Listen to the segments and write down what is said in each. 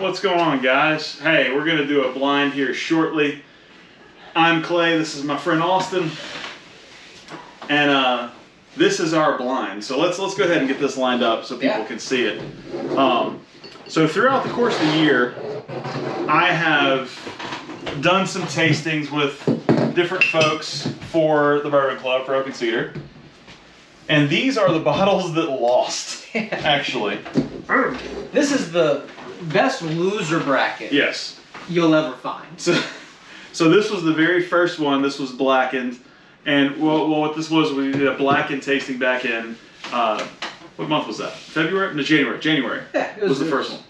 What's going on, guys? Hey, we're gonna do a blind here shortly. I'm Clay, this is my friend Austin, and this is our blind. So let's go ahead and get this lined up so people can see it. So throughout the course of the year, I have done some tastings with different folks for the Bourbon Club for Oak & Cedar. And these are the bottles that lost, actually. This is the best loser bracket you'll ever find. So this was the very first one. This was blackened. And well, what this was, we did a blackened tasting back in, what month was that? February? No, January. January was the first one.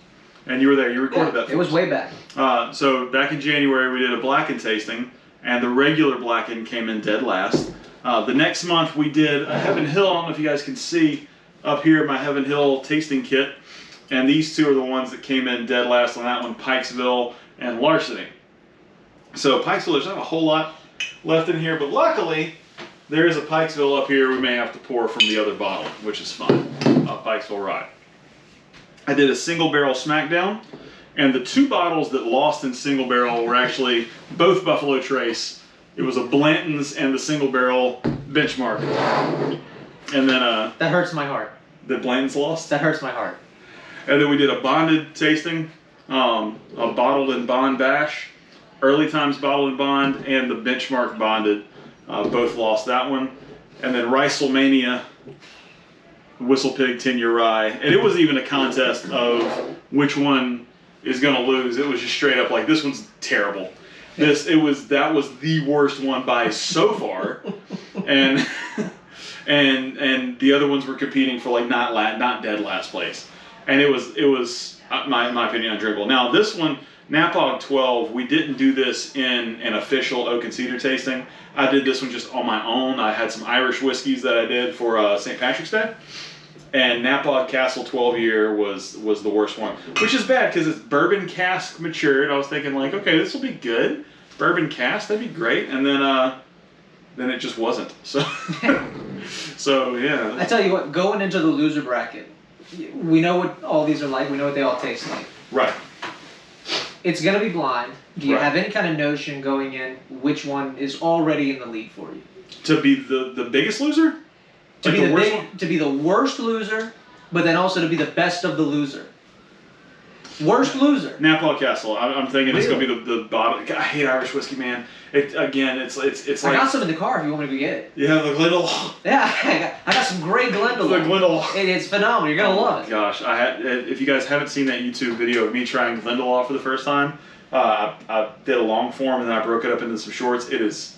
And you were there. You recorded that for It was way back. So back in January, we did a blackened tasting, and the regular blackened came in dead last. The next month, we did a Heaven Hill. I don't know if you guys can see up here my Heaven Hill tasting kit. And these two are the ones that came in dead last on that one, Pikesville and Larceny. So Pikesville, there's not a whole lot left in here, but luckily, there is a Pikesville up here we may have to pour from the other bottle, which is fine. Pikesville Rye. I did a single barrel smackdown, and the two bottles that lost in single barrel were actually both Buffalo Trace. It was a Blanton's and the single barrel benchmark. And then that hurts my heart. The Blanton's lost? That hurts my heart. And then we did a bonded tasting, a bottled and bond bash, Early Times bottled and bond, and the benchmark bonded. Both lost that one. And then Rice-Mania Whistle Pig 10-year rye. And it wasn't even a contest of which one is going to lose. It was just straight up like, this one's terrible. That was the worst one by so far. And the other ones were competing for like not dead last place. And it was my opinion, undrinkable. Now this one, Napog 12, we didn't do this in an official Oak & Cedar tasting. I did this one just on my own. I had some Irish whiskeys that I did for St. Patrick's Day. And Napog Castle 12-year was the worst one. Which is bad because it's bourbon cask matured. I was thinking like, okay, this will be good. Bourbon cask, that'd be great. And then it just wasn't. So, so yeah. I tell you what, going into the loser bracket, we know what all these are like. We know what they all taste like. Right. It's going to be blind. Do you have any kind of notion going in which one is already in the lead for you? To be the biggest loser? To be the worst loser, but then also to be the best of the loser. Worst loser. Napog Castle. I'm thinking it's going to be the bottom. I hate Irish whiskey, man. It's like... I got some in the car if you want me to go get it. You have the Glendale? Yeah, I got some great Glendale. The Glendale. It's phenomenal. You're going to love it. Gosh, if you guys haven't seen that YouTube video of me trying Glendale for the first time, I did a long form and then I broke it up into some shorts. It is...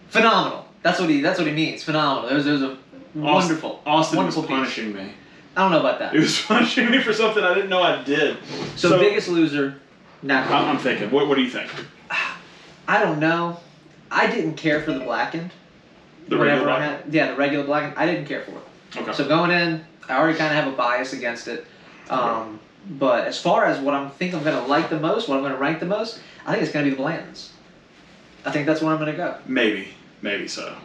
phenomenal. That's what he means. Phenomenal. It was a wonderful. Austin wonderful was punishing me. I don't know about that. He was punishing me for something I didn't know I did. So biggest loser, Napog. I'm thinking. What do you think? I don't know. I didn't care for the blackened. The regular blackened? The regular blackened. I didn't care for it. Okay. So going in, I already kind of have a bias against it. But as far as what I'm going to like the most, what I'm going to rank the most, I think it's going to be the Blantons. I think that's where I'm going to go. Maybe so.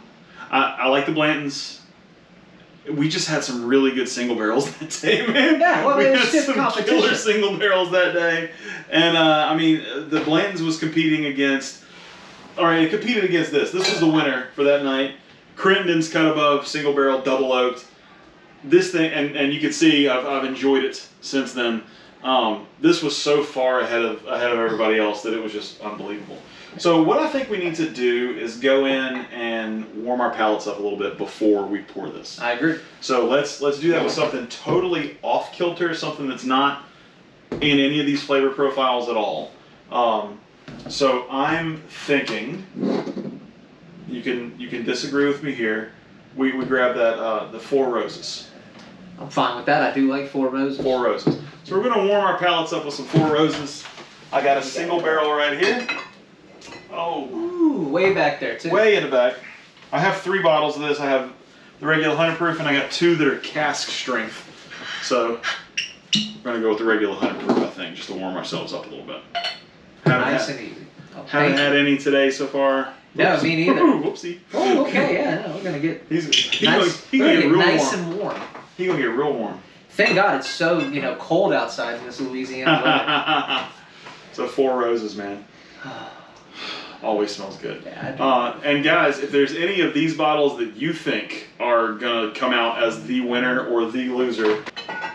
I like the Blantons. We just had some really good single barrels that day, man. Yeah, well, we it had was stiff some competition. killer single barrels that day. And, I mean, the Blantons was competing against... All right, it competed against this. This was the winner for that night. Crittenden's cut above, single barrel, double oaked. This thing, and you can see I've enjoyed it since then. This was so far ahead of everybody else that it was just unbelievable. So what I think we need to do is go in and warm our palates up a little bit before we pour this. I agree. So let's do that with something totally off kilter, something that's not in any of these flavor profiles at all. So I'm thinking, you can disagree with me here. We grab that the Four Roses. I'm fine with that. I do like Four Roses. Four Roses. So we're gonna warm our palates up with some Four Roses. I got a single barrel right here. Oh. Ooh, way back there too. Way in the back. I have 3 bottles of this. I have the regular 100 proof, and I got 2 that are cask strength. So we're gonna go with the regular 100 proof, I think, just to warm ourselves up a little bit. Nice and easy. Oh, haven't had any today so far. No, me neither. Whoopsie. Oh, okay, yeah, no, we're gonna get He's nice, gonna get real nice warm. and warm. He's gonna get real warm. Thank God it's so cold outside in this Louisiana So Four Roses, man. weather. Always smells good. Yeah, And guys, if there's any of these bottles that you think are gonna come out as the winner or the loser,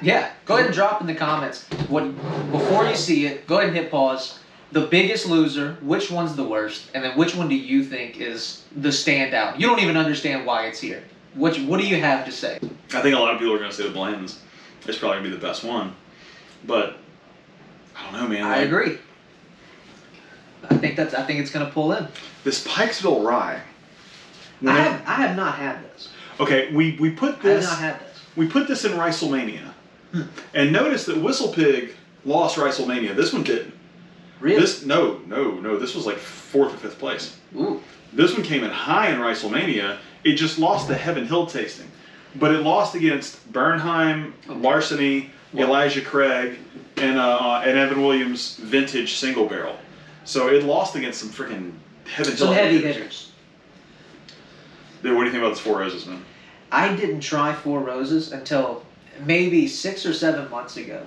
yeah. Go ahead and drop in the comments before you see it. Go ahead and hit pause. The biggest loser, which one's the worst, and then which one do you think is the standout? You don't even understand why it's here. What do you have to say? I think a lot of people are gonna say the Bland's. It's probably gonna be the best one, but I don't know, man. I agree. I think it's gonna pull in. This Pikesville Rye. I have not had this. Okay, we put this. I have not had this. We put this in Ricelmania, and notice that Whistle Pig lost Ricelmania. This one didn't. Really? No. This was like 4th or 5th place. Ooh. This one came in high in Ricelmania. It just lost the Heaven Hill tasting, but it lost against Bernheim, Larceny, Elijah Craig, and Evan Williams Vintage Single Barrel. So it lost against some freaking Heaven Hill. Some heavy hitters. Dude, what do you think about this Four Roses, man? I didn't try Four Roses until maybe 6 or 7 months ago.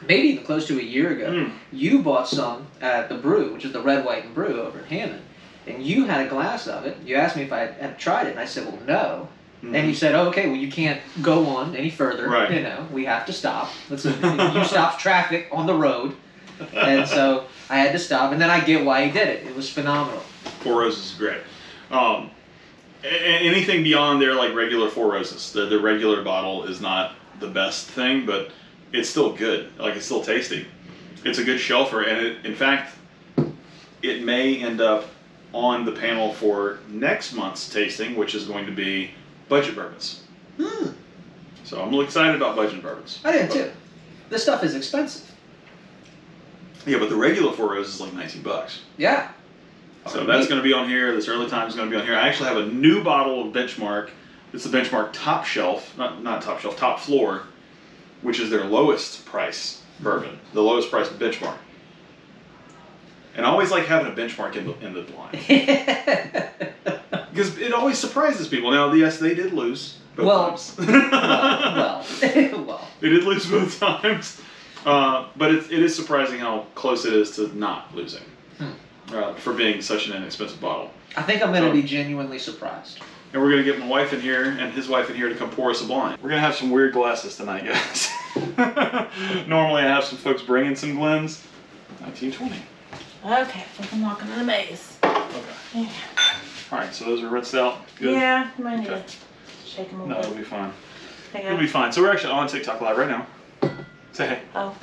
Maybe even close to a year ago. You bought some at the Brew, which is the Red, White, and Brew over in Hammond. And you had a glass of it. You asked me if I had tried it, and I said, well, no. And you said, oh, okay, well, you can't go on any further. Right. We have to stop. You stopped traffic on the road. And so I had to stop. And then I get why he did it. It was phenomenal. Four Roses is great. Anything beyond their like regular Four Roses, the regular bottle is not the best thing, but it's still good. Like, it's still tasty. It's a good shelfer, and in fact, it may end up on the panel for next month's tasting, which is going to be budget bourbons. So I'm really excited about budget bourbons. I did too. This stuff is expensive. Yeah, but the regular Four Roses is like $19. Yeah. So that's going to be on here. This Early Time is going to be on here. I actually have a new bottle of Benchmark. It's the Benchmark Top Shelf, not Top Shelf, Top Floor, which is their lowest price bourbon, the lowest price Benchmark. And I always like having a Benchmark in the blind. Because it always surprises people. Now, yes, they did lose both times. well. They did lose both times. But it is surprising how close it is to not losing for being such an inexpensive bottle. I think I'm going to be genuinely surprised. And we're going to get my wife in here and his wife in here to come pour us a blind. We're going to have some weird glasses tonight, guys. Normally I have some folks bringing some Glens. 1920. Okay, I think I'm walking in the maze. Okay. Yeah. Alright, so those are rinsed out. Good? Yeah, you might need Okay. to shake them a No, little it'll be fine. bit. It'll be fine. So we're actually on TikTok Live right now. Say hey. Oh.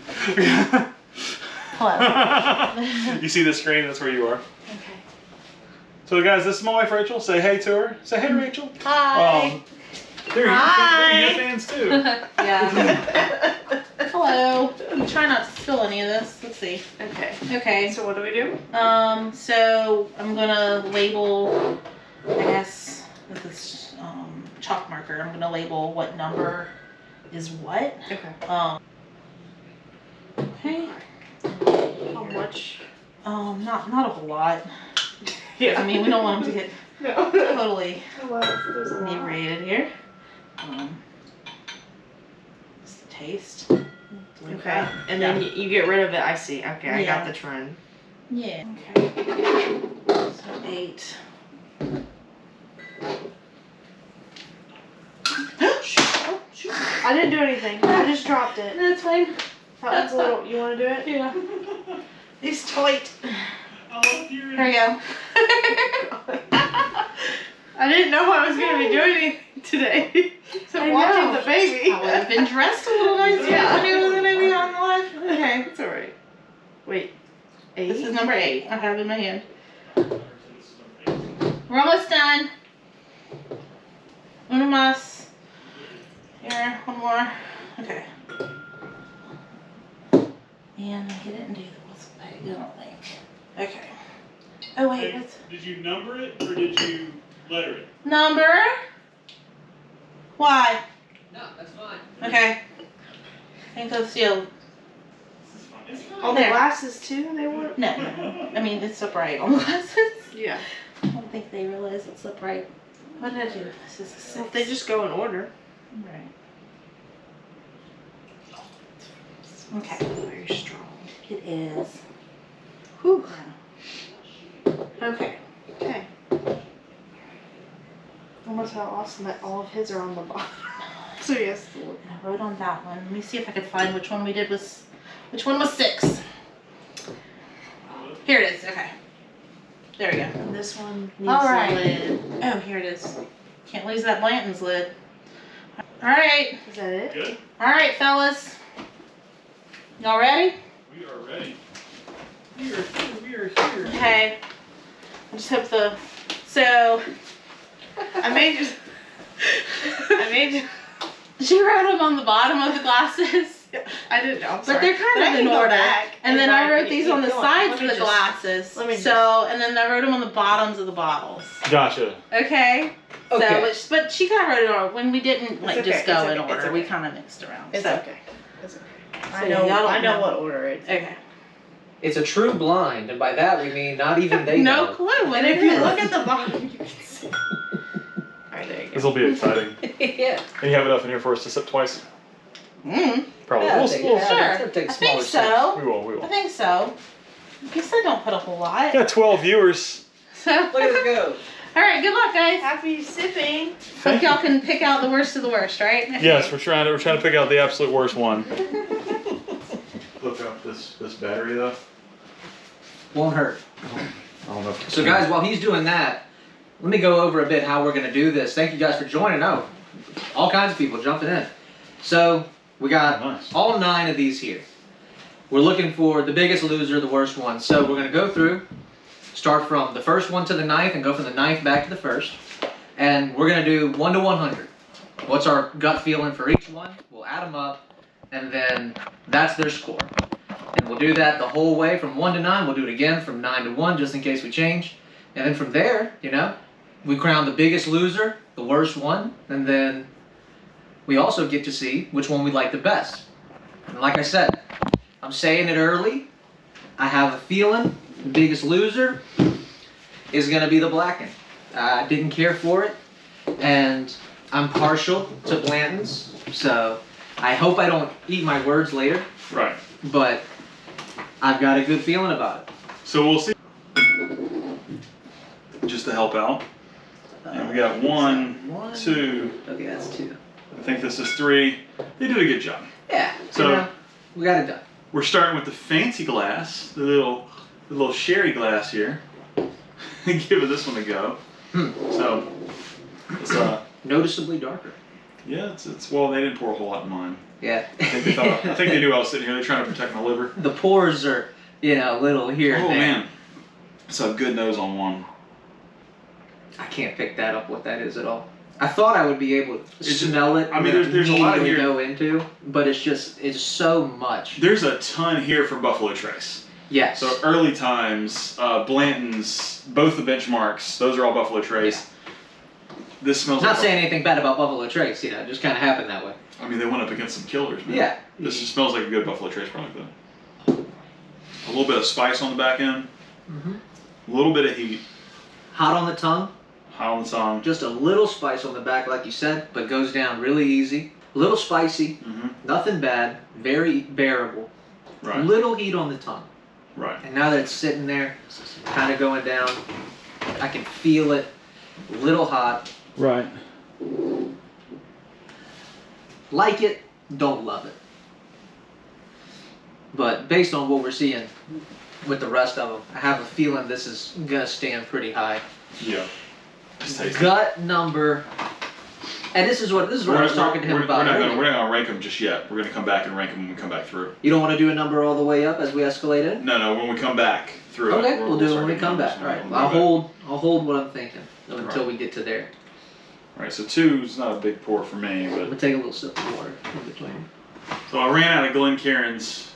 Hello. You see the screen? That's where you are. Okay. So guys, this is my wife Rachel. Say hey to her. Say hey, Rachel. Hi. They're Hi. your fans too. Yeah. Hello. I'm trying not to spill any of this. Let's see. Okay. Okay. So what do we do? So I'm gonna label, I guess, with this chalk marker. I'm gonna label what number is what. Okay. Okay. How much? Not a whole lot. Yeah. I mean, we don't want them to get No. totally There's a lot. inebriated here. Just a taste. Okay. And then you get rid of it. I see. Okay, I got the trend. Yeah. Okay. So 8. Oh, shoot. I didn't do anything. I just dropped it. That's fine. That one's a little. You want to do it? Yeah. He's tight. I love you. Here we go. I didn't know I was going to be doing anything today. So I watching know. the baby. I would have been dressed a little nicer Yeah. when it was gonna be on live. Okay. It's alright. Wait. 8? This is number 8. I have it in my hand. We're almost done. Uno más. Here, one more. Okay. And he didn't do the whistle peg, I don't think. Okay. Oh wait, what's Did you number it or did you letter it? number? Why? No, that's fine. Okay. I think that's sealed. All the There. glasses too? They were? No. I mean, it's upright on the glasses. Yeah. I don't think they realize it's upright. What did I do? This is a 6. Well, if they just go in order. Right. Okay. Very strong. It is. Whew. Okay. Okay. Almost how awesome that all of his are on the bottom. So yes. I wrote on that one. Let me see if I could find which one we did was, which one was 6. Here it is. Okay. There we go. And this one needs All right. a lid. Oh, here it is. Can't lose that Blanton's lid. All right. Is that it? Good. All right, fellas. Y'all ready? We are ready. We are here. Okay. I just hope the. So. I made you. I made you. She wrote them on the bottom of the glasses. I didn't know. I'm But sorry. they're kind But I of can in go order. back And then I wrote you- these you on the go on. sides Let of me the just- glasses. let me just- So, and then I wrote them on the bottoms of the bottles. Gotcha. Okay? Okay. So, but she kind of wrote it on when we didn't like It's just okay, go it's in okay, it's order. We okay. kind of mixed around. It's so. okay. It's okay. So I know. y'all don't I know know. what order it's. Okay. It's a true blind, and by that we mean not even they No know. clue what And it if you is. look at the bottom, you can see. All right, there you This go. will be exciting. Yeah. And you have enough in here for us to sip twice? Mm. Probably. Yeah, we'll, take- we'll- yeah, Sure. it'll take I smaller think sips. so. We will. I think so. You said don't put a whole lot. Yeah, 12 viewers. So. Look at us go. All right. Good luck, guys. Happy sipping. Hope y'all can pick out the worst of the worst, right? Yes, we're trying to pick out the absolute worst one. Look up this battery though. Won't hurt. I don't know. If So guys, while he's doing that, let me go over a bit how we're gonna do this. Thank you guys for joining. Oh, all kinds of people jumping in. So we got Nice. all 9 of these here. We're looking for the biggest loser, the worst one. So we're gonna go through, start from the first one to the 9th, and go from the 9th back to the 1st. And we're gonna do 1 to 100. What's our gut feeling for each one? We'll add them up, and then that's their score. And we'll do that the whole way from 1 to 9. We'll do it again from 9 to 1, just in case we change. And then from there, we crown the biggest loser, the worst one, and then we also get to see which one we like the best. And like I said, I'm saying it early. I have a feeling the biggest loser is going to be the Blacken. I didn't care for it, and I'm partial to Blanton's, so I hope I don't eat my words later, Right. but I've got a good feeling about it. So we'll see. Just to help out. And we got 1, 2. Okay, that's 2. I think this is 3. They did a good job. Yeah, So- we got it done. We're starting with the fancy glass, the little sherry glass here. Giving this one a go. So it's Noticeably darker. yeah, it's well they didn't pour a whole lot in mine. Yeah. I think they knew I was sitting here. They're trying to protect my liver. The pores are, little here and Oh there. man, it's a good nose on one. I can't pick that up what that is at all. I thought I would be able to It's- smell it. I mean, and there's a lot immediately here. go into, but it's so much. There's a ton here from Buffalo Trace. Yes. So early times, Blanton's, both the benchmarks, those are all Buffalo Trace. This smells. Not like saying anything bad about Buffalo Trace, it just kind of happened that way. I mean, they went up against some killers, man. Yeah. This just smells like a good Buffalo Trace product, though. A little bit of spice on the back end, Mhm. a little bit of heat, Hot on the tongue, hot on the tongue. just a little spice on the back, like you said, but goes down really easy. A little spicy, Mm-hmm. nothing bad, very bearable. Right. Little heat on the tongue. Right. And now that it's sitting there, kind of going down, I can feel it, a little hot. Right. Like it, don't love it. But based on what we're seeing with the rest of them, I have a feeling this is gonna stand pretty high. Yeah. Just taste it. Gut number, and this is what I was talking to him about. We're earlier. not gonna rank them just yet. We're gonna come back and rank them when we come back through. You don't want to do a number all the way up as we escalate it? No, when we come back through. Okay, we'll do it start when we getting come numbers. back. All right, We'll I'll go back. I'll hold what I'm thinking until Right. we get to there. All right, so 2 is not a big pour for me, I'm but gonna take a little sip of water in between. so I ran out of Glencairn's.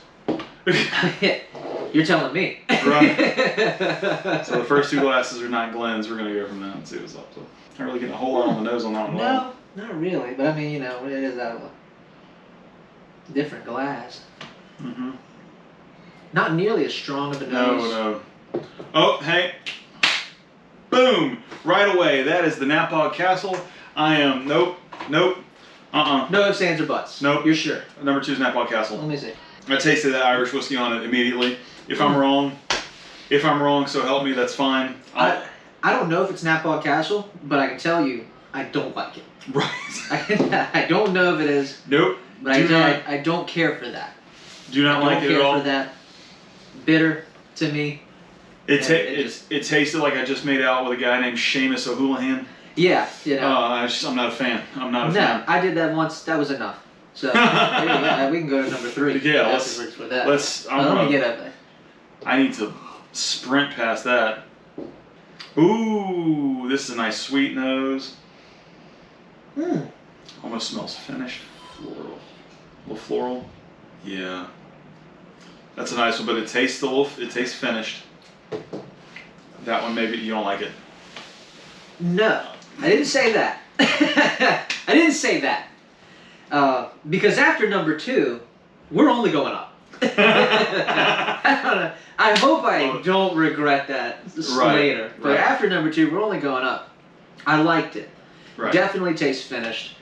You're telling me. So the first 2 glasses are not Glens. We're gonna go from that and see what's up. So not really getting a whole lot on the nose on that one. No, not really. But I mean, it is out of a different glass. Mm-hmm. Not nearly as strong of a nose. No. Oh, hey. Boom! Right away. That is the Napog Castle. I am. Nope. No ifs, ands, or buts. Nope. You're sure? Number 2 is Napog Castle. Let me see. I tasted that Irish whiskey on it immediately. If I'm wrong, so help me, that's fine. I don't know if it's Napa Castle, but I can tell you, I don't like it. Right. I don't know if it is, Nope. but I don't care for that. Do not like it at I don't all. care for that. Bitter to me. It it tasted like I just made out with a guy named Seamus O'Houlihan. Yeah, you know. I'm not a fan. I'm not a No, fan. I did that once. That was enough. So yeah, we can go to number 3. Yeah, afterwards with that. let me get up there. I need to sprint past that. Ooh, this is a nice sweet nose. Almost smells finished. Floral. A little floral. Yeah. That's a nice one, but it tastes finished. That one maybe you don't like it. No, I didn't say that. I didn't say that. Because after number 2, we're only going up. I hope I don't regret that later. But right. after number 2, we're only going up. I liked it. Right. Definitely tastes finished.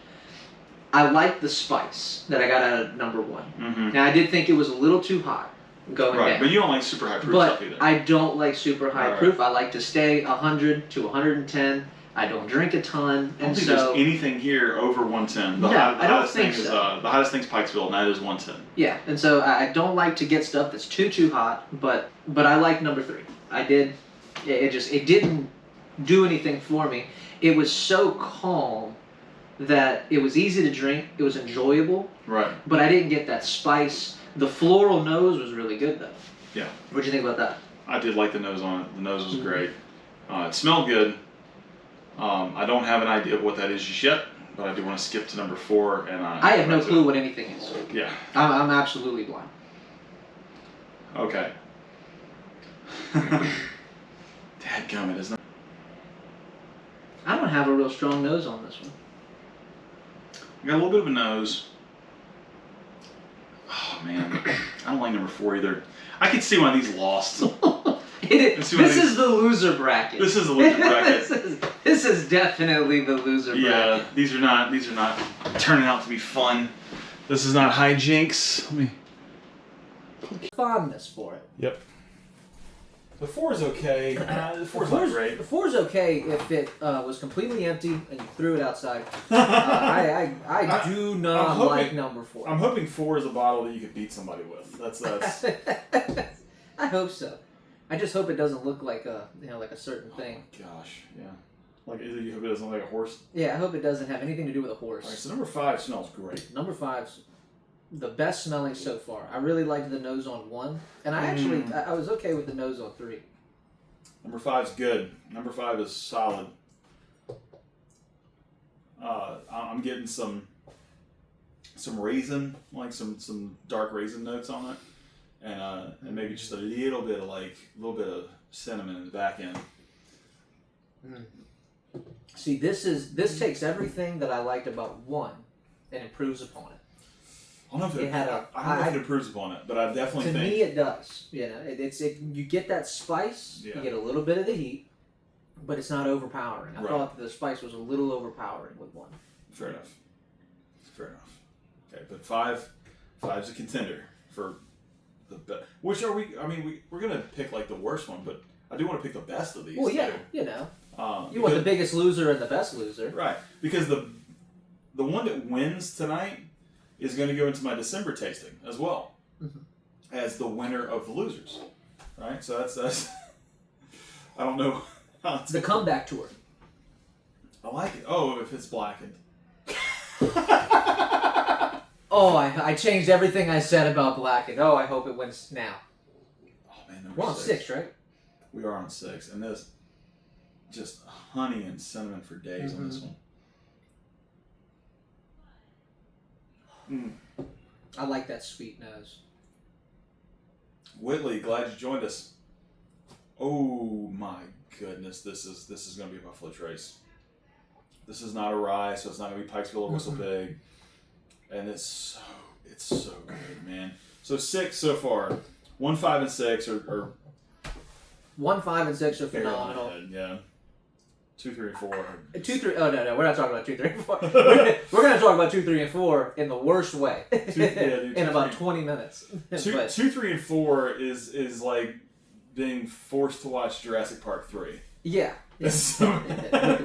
I liked the spice that I got out of number 1. Mm-hmm. Now, I did think it was a little too hot going Right, down. but you don't like super high proof But stuff either. I don't like super high Right. proof. I like to stay 100 to 110. I don't drink a ton, I don't and think so there's anything here over 110. No, I don't hottest think thing so. the hottest thing's Pikesville, and that is 110. yeah, and so I don't like to get stuff that's too hot. But I like number 3. I did. It didn't do anything for me. It was so calm that it was easy to drink. It was enjoyable, Right. but I didn't get that spice. The floral nose was really good though. Yeah. What'd you think about that? I did like the nose on it. The nose was great. It smelled good. I don't have an idea of what that is just yet, but I do want to skip to number 4. And I have no clue what anything is. Yeah. I'm absolutely blind. Okay. Dadgummit, isn't it? I don't have a real strong nose on this one. I got a little bit of a nose. Oh man, I don't like number 4 either. I could see why these lost. This is the loser bracket. This is the loser bracket. this is definitely the loser bracket. Yeah, these are not turning out to be fun. This is not hijinks. Let me. Fondness for it. Yep. The 4 is okay. The 4 is not great. The 4 is okay if it was completely empty and you threw it outside. I do not like number 4. I'm hoping 4 is a bottle that you could beat somebody with. That's. I hope so. I just hope it doesn't look like a certain thing. Oh my gosh, yeah. Like you hope it doesn't look like a horse. Yeah, I hope it doesn't have anything to do with a horse. All right, so number 5 smells great. Number 5's the best smelling so far. I really liked the nose on 1, and I was okay with the nose on 3. Number 5's good. Number 5 is solid. I'm getting some raisin, like some dark raisin notes on it, and maybe just a little bit of cinnamon in the back end. See, this takes everything that I liked about 1 and improves upon it. I don't know if it improves upon it, but I definitely To think. me, it does. You know, you get that spice. Yeah. You get a little bit of the heat, but it's not overpowering. I Right. thought the spice was a little overpowering with 1. Fair enough. Okay, but 5's a contender for the best. Which are we? I mean, we're gonna pick like the worst one, but I do want to pick the best of these. Well, yeah, too. you know, you Because- want the biggest loser and the best loser. Right, because the one that wins tonight is going to go into my December tasting as well as the winner of the losers. Right, so that's I don't know. How it's The comeback tour. I like it. Oh, if it's blackened. Oh, I changed everything I said about Blackened. Oh, I hope it wins now. Oh man, number We're on 6. 6, right? We are on 6, and there's just honey and cinnamon for days on this one. I like that sweet nose. Whitley, glad you joined us. Oh my goodness, this is going to be a Buffalo Trace. This is not a rye, so it's not going to be Pikesville or Whistle Pig, and it's so good, man. So 6 so far. 1, 5, and 6 are 1, 5, and 6 are barely on the phenomenal. head, yeah. 2, 3, and 4. 2, 3. Oh no, we're not talking about 2, 3, and 4. We're gonna talk about 2, 3, and 4 in the worst way. Dude, in about 3. 20 minutes. 2, 3, and 4 is like being forced to watch Jurassic Park 3. Yeah. So,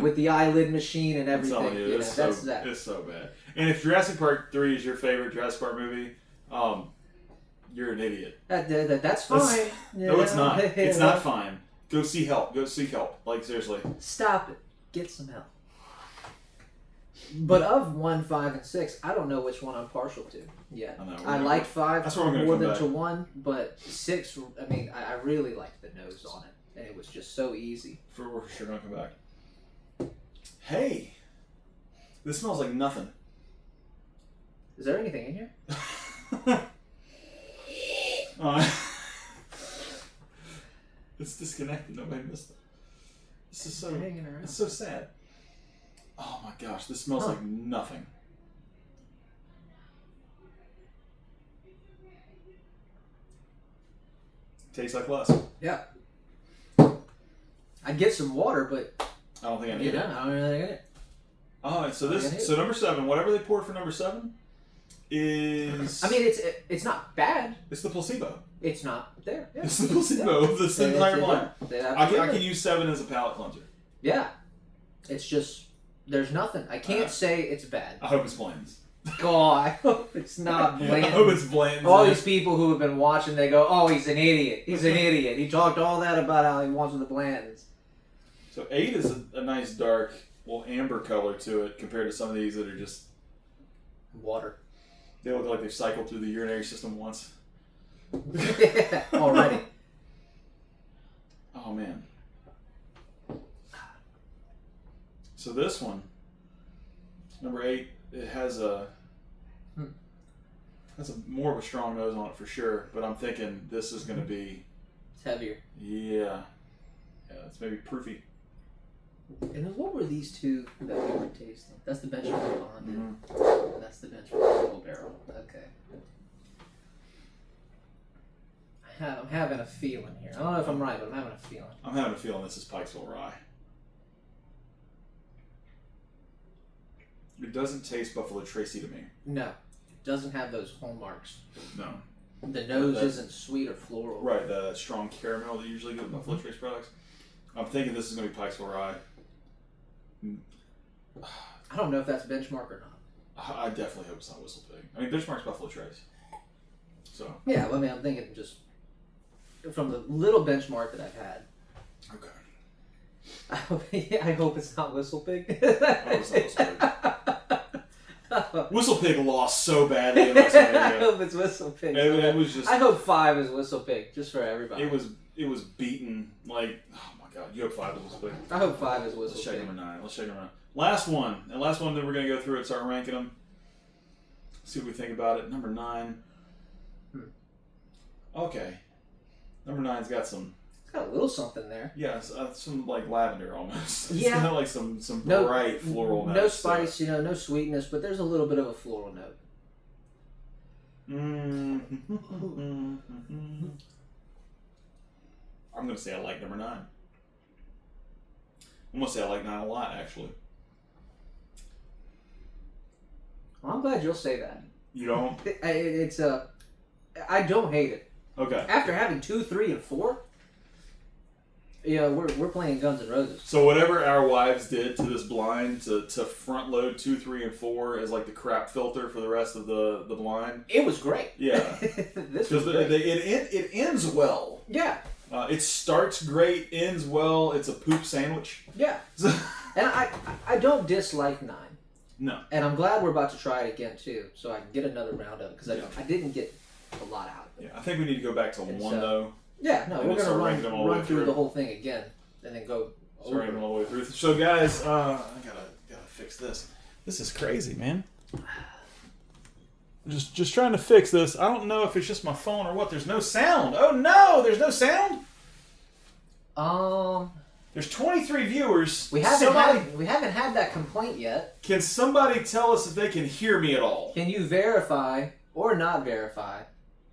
with the eyelid machine and I'm everything. telling you, it's that's so, that. it's so bad. And if Jurassic Park 3 is your favorite Jurassic Park movie, you're an idiot. That's fine. No, it's not. It's not fine. Go see help. Go seek help. Like, seriously. Stop it. Get some help. But of 1, 5, and 6, I don't know which one I'm partial to yet. I liked 5 That's where I'm gonna more come than back. to 1, but 6, I mean, I really liked the nose on it. And it was just so easy. We're sure gonna come back. Hey! This smells like nothing. Is there anything in here? It's disconnected. Nobody missed it. This is so. Hanging around. It's so sad. Oh my gosh! This smells like nothing. Tastes like less. Yeah. I'd get some water, but I don't think I you need know, it. I don't really get it. Oh, so I need this. it. So number 7. Whatever they poured for number 7 is. I mean, it's not bad. it's the placebo. It's not there. Yeah. It's the placebo of this entire line. I Absolutely. can use 7 as a palate cleanser. Yeah. It's just there's nothing. I can't say it's bad. I hope it's Blanton's. God, I hope it's not bland. I hope it's Blanton's. All these people who have been watching, they go, "Oh, he's an idiot. He's an idiot. He talked all that about how he wants with the Blantons." So 8 is a nice dark, well, amber color to it compared to some of these that are just. Water. They look like they've cycled through the urinary system once. Already. Oh man. So this one, number 8, it has a more of a strong nose on it for sure. But I'm thinking this is going to be, It's heavier. yeah, it's maybe proofy. And then what were these two that we were tasting? That's the benchmark bond. Mm-hmm. And that's the benchmark double barrel. Okay. I'm having a feeling here. I don't know if I'm right, but I'm having a feeling. I'm having a feeling this is Pikesville Rye. It doesn't taste Buffalo Tracy to me. No, it doesn't have those hallmarks. No. The nose isn't sweet or floral. Right, the strong caramel that you usually get with Buffalo Trace products. I'm thinking this is going to be Pikesville Rye. I don't know if that's benchmark or not. I definitely hope it's not Whistle Pig. I mean, Benchmark's Buffalo Trace. So. Yeah, well, I mean, I'm thinking just from the little benchmark that I've had. Okay. I hope it's not Whistle Pig. it's not Whistle Pig. Whistle Pig lost so badly in WrestleMania. I hope it's Whistle Pig. It was just. I hope 5 is Whistle Pig, just for everybody. It was beaten like. Oh my god! You hope 5 is Whistle Pig. I hope 5 is Whistle Let's check Pig. number 9. Let's check number 9. Last one. And last one that we're gonna go through it. Start ranking them. See what we think about it. Number 9. Okay. Number 9's got some. It's got a little something there. Yeah, some like lavender almost. It's Yeah. got like some No, bright floral notes. No spice, no sweetness, but there's a little bit of a floral note. I'm gonna say I like number 9. I'm gonna say I like 9 a lot, actually. Well, I'm glad you'll say that. You don't? I don't hate it. Okay. After having 2, 3, and 4, we're playing Guns N' Roses. So whatever our wives did to this blind to front load 2, 3, and 4 as like the crap filter for the rest of the blind. It was great. Yeah. This was great. It ends well. Yeah. It starts great, ends well. It's a poop sandwich. Yeah. And I don't dislike 9. No. And I'm glad we're about to try it again too, so I can get another round of it because I didn't get a lot out of it. Yeah, I think we need to go back to 1 though. Yeah, no, And we're then gonna start ranking them all the way run through through. the whole thing again, and then go So rank them all the way through. So guys, I gotta fix this. This is crazy, man. Just trying to fix this. I don't know if it's just my phone or what. There's no sound. Oh no, there's no sound. There's 23 viewers. We haven't had that complaint yet. Can somebody tell us if they can hear me at all? Can you verify or not verify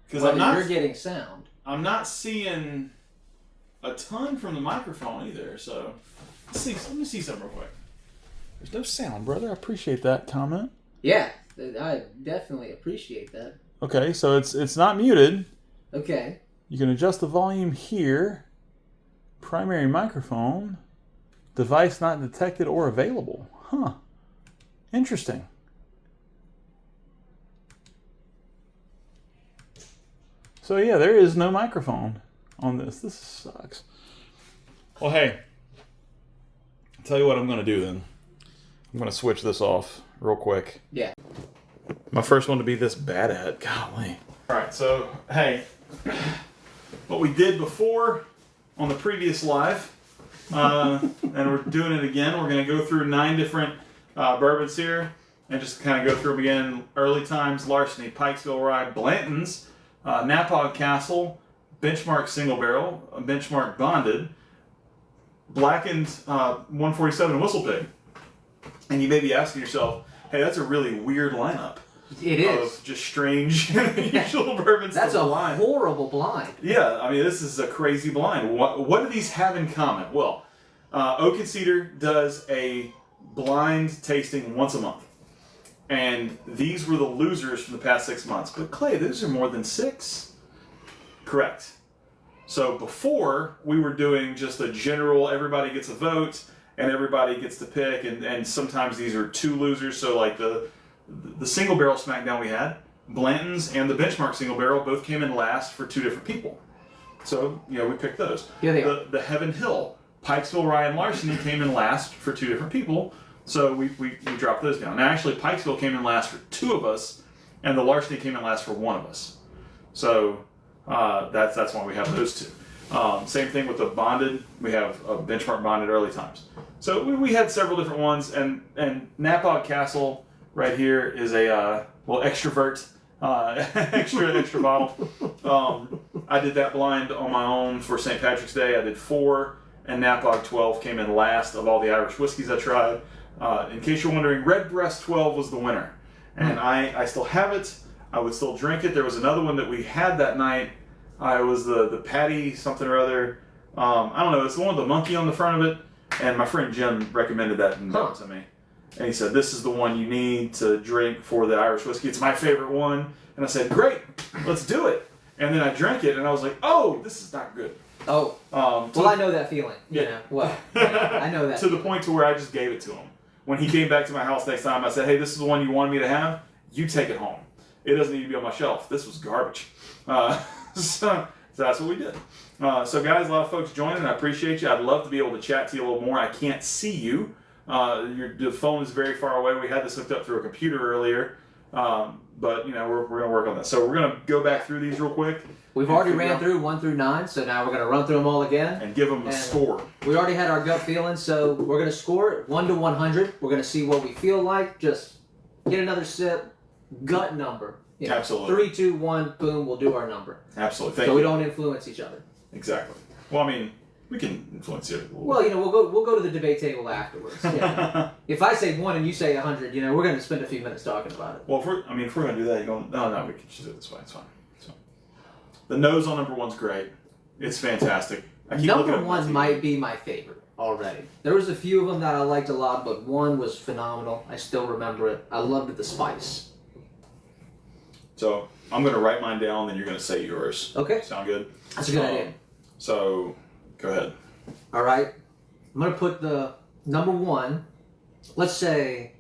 Because whether you're getting sound? I'm not seeing a ton from the microphone either. So let me see something real quick. There's no sound, brother. I appreciate that comment. Yeah, I definitely appreciate that. Okay, so it's not muted. Okay. You can adjust the volume here. Primary microphone. Device not detected or available. Huh. Interesting. So yeah, there is no microphone on this. This sucks. Well, hey. I'll tell you what I'm going to do then. I'm going to switch this off real quick. Yeah. My first one to be this bad at. Golly. Alright, so, hey. What we did before on the previous live, and we're doing it again. We're going to go through 9 different bourbons here and just kind of go through them again. Early Times, Larceny, Pikesville Rye, Blanton's, Napog Castle, Benchmark Single Barrel, Benchmark Bonded, Blackened 147 Whistle Pig. And you may be asking yourself, hey, that's a really weird lineup. It is. Of just strange and unusual bourbons. That's a horrible blind. Yeah, I mean, this is a crazy blind. What do these have in common? Well, Oak and Cedar does a blind tasting once a month. And these were the losers from the past 6 months. But Clay, those are more than 6. Correct. So before, we were doing just a general, everybody gets a vote, and everybody gets to pick, and sometimes these are 2 losers. So like the single barrel Smackdown we had, Blanton's and the Benchmark single barrel both came in last for 2 different people. So, we picked those. Yeah, they are. The Heaven Hill, Pikesville Rye and Larceny came in last for 2 different people. So we dropped those down. Now actually Pikesville came in last for 2 of us, and the Larceny came in last for 1 of us. So that's why we have those 2. Same thing with the Bonded. We have a Benchmark Bonded Early Times. So we had several different ones, and Napog Castle right here is a extrovert extra bottle. I did that blind on my own for St. Patrick's Day. I did 4, and Napog 12 came in last of all the Irish whiskeys I tried. In case you're wondering, Redbreast 12 was the winner, and I still have it. I would still drink it. There was another one that we had that night. It was the Patty something or other. I don't know. It's the one with the monkey on the front of it. And my friend Jim recommended that to me. And he said, this is the one you need to drink for the Irish whiskey. It's my favorite one. And I said, great, let's do it. And then I drank it, and I was like, oh, this is not good. Oh. I know that feeling. Yeah. I know that. To the point to where I just gave it to him. When he came back to my house next time, I said, hey, this is the one you wanted me to have. You take it home. It doesn't need to be on my shelf. This was garbage. So that's what we did. So guys, a lot of folks joining. I appreciate you. I'd love to be able to chat to you a little more. I can't see you. The phone is very far away. We had this hooked up through a computer earlier. But we're going to work on that. So we're going to go back through these real quick. We've already ran through 1 through 9, so now we're going to run through them all again. And give them a score. We already had our gut feeling, so we're going to score it 1 to 100. We're going to see what we feel like. Just get another sip. Gut number. Absolutely. 3, 2, 1, boom, we'll do our number. Absolutely. Thank so you. we don't influence each other. Exactly. Well, I mean, we can influence you. Well, we'll go to the debate table afterwards. Yeah. If I say 1 and you say 100, we're going to spend a few minutes talking about it. Well, if we're going to do that, no, we can just do it this way. It's fine. So, the nose on number 1's great. It's fantastic. Number 1 might be my favorite already. There was a few of them that I liked a lot, but 1 was phenomenal. I still remember it. I loved the spice. So I'm going to write mine down, then you're going to say yours. Okay. Sound good? That's a good idea. So go ahead. All right. I'm going to put the number 1, let's say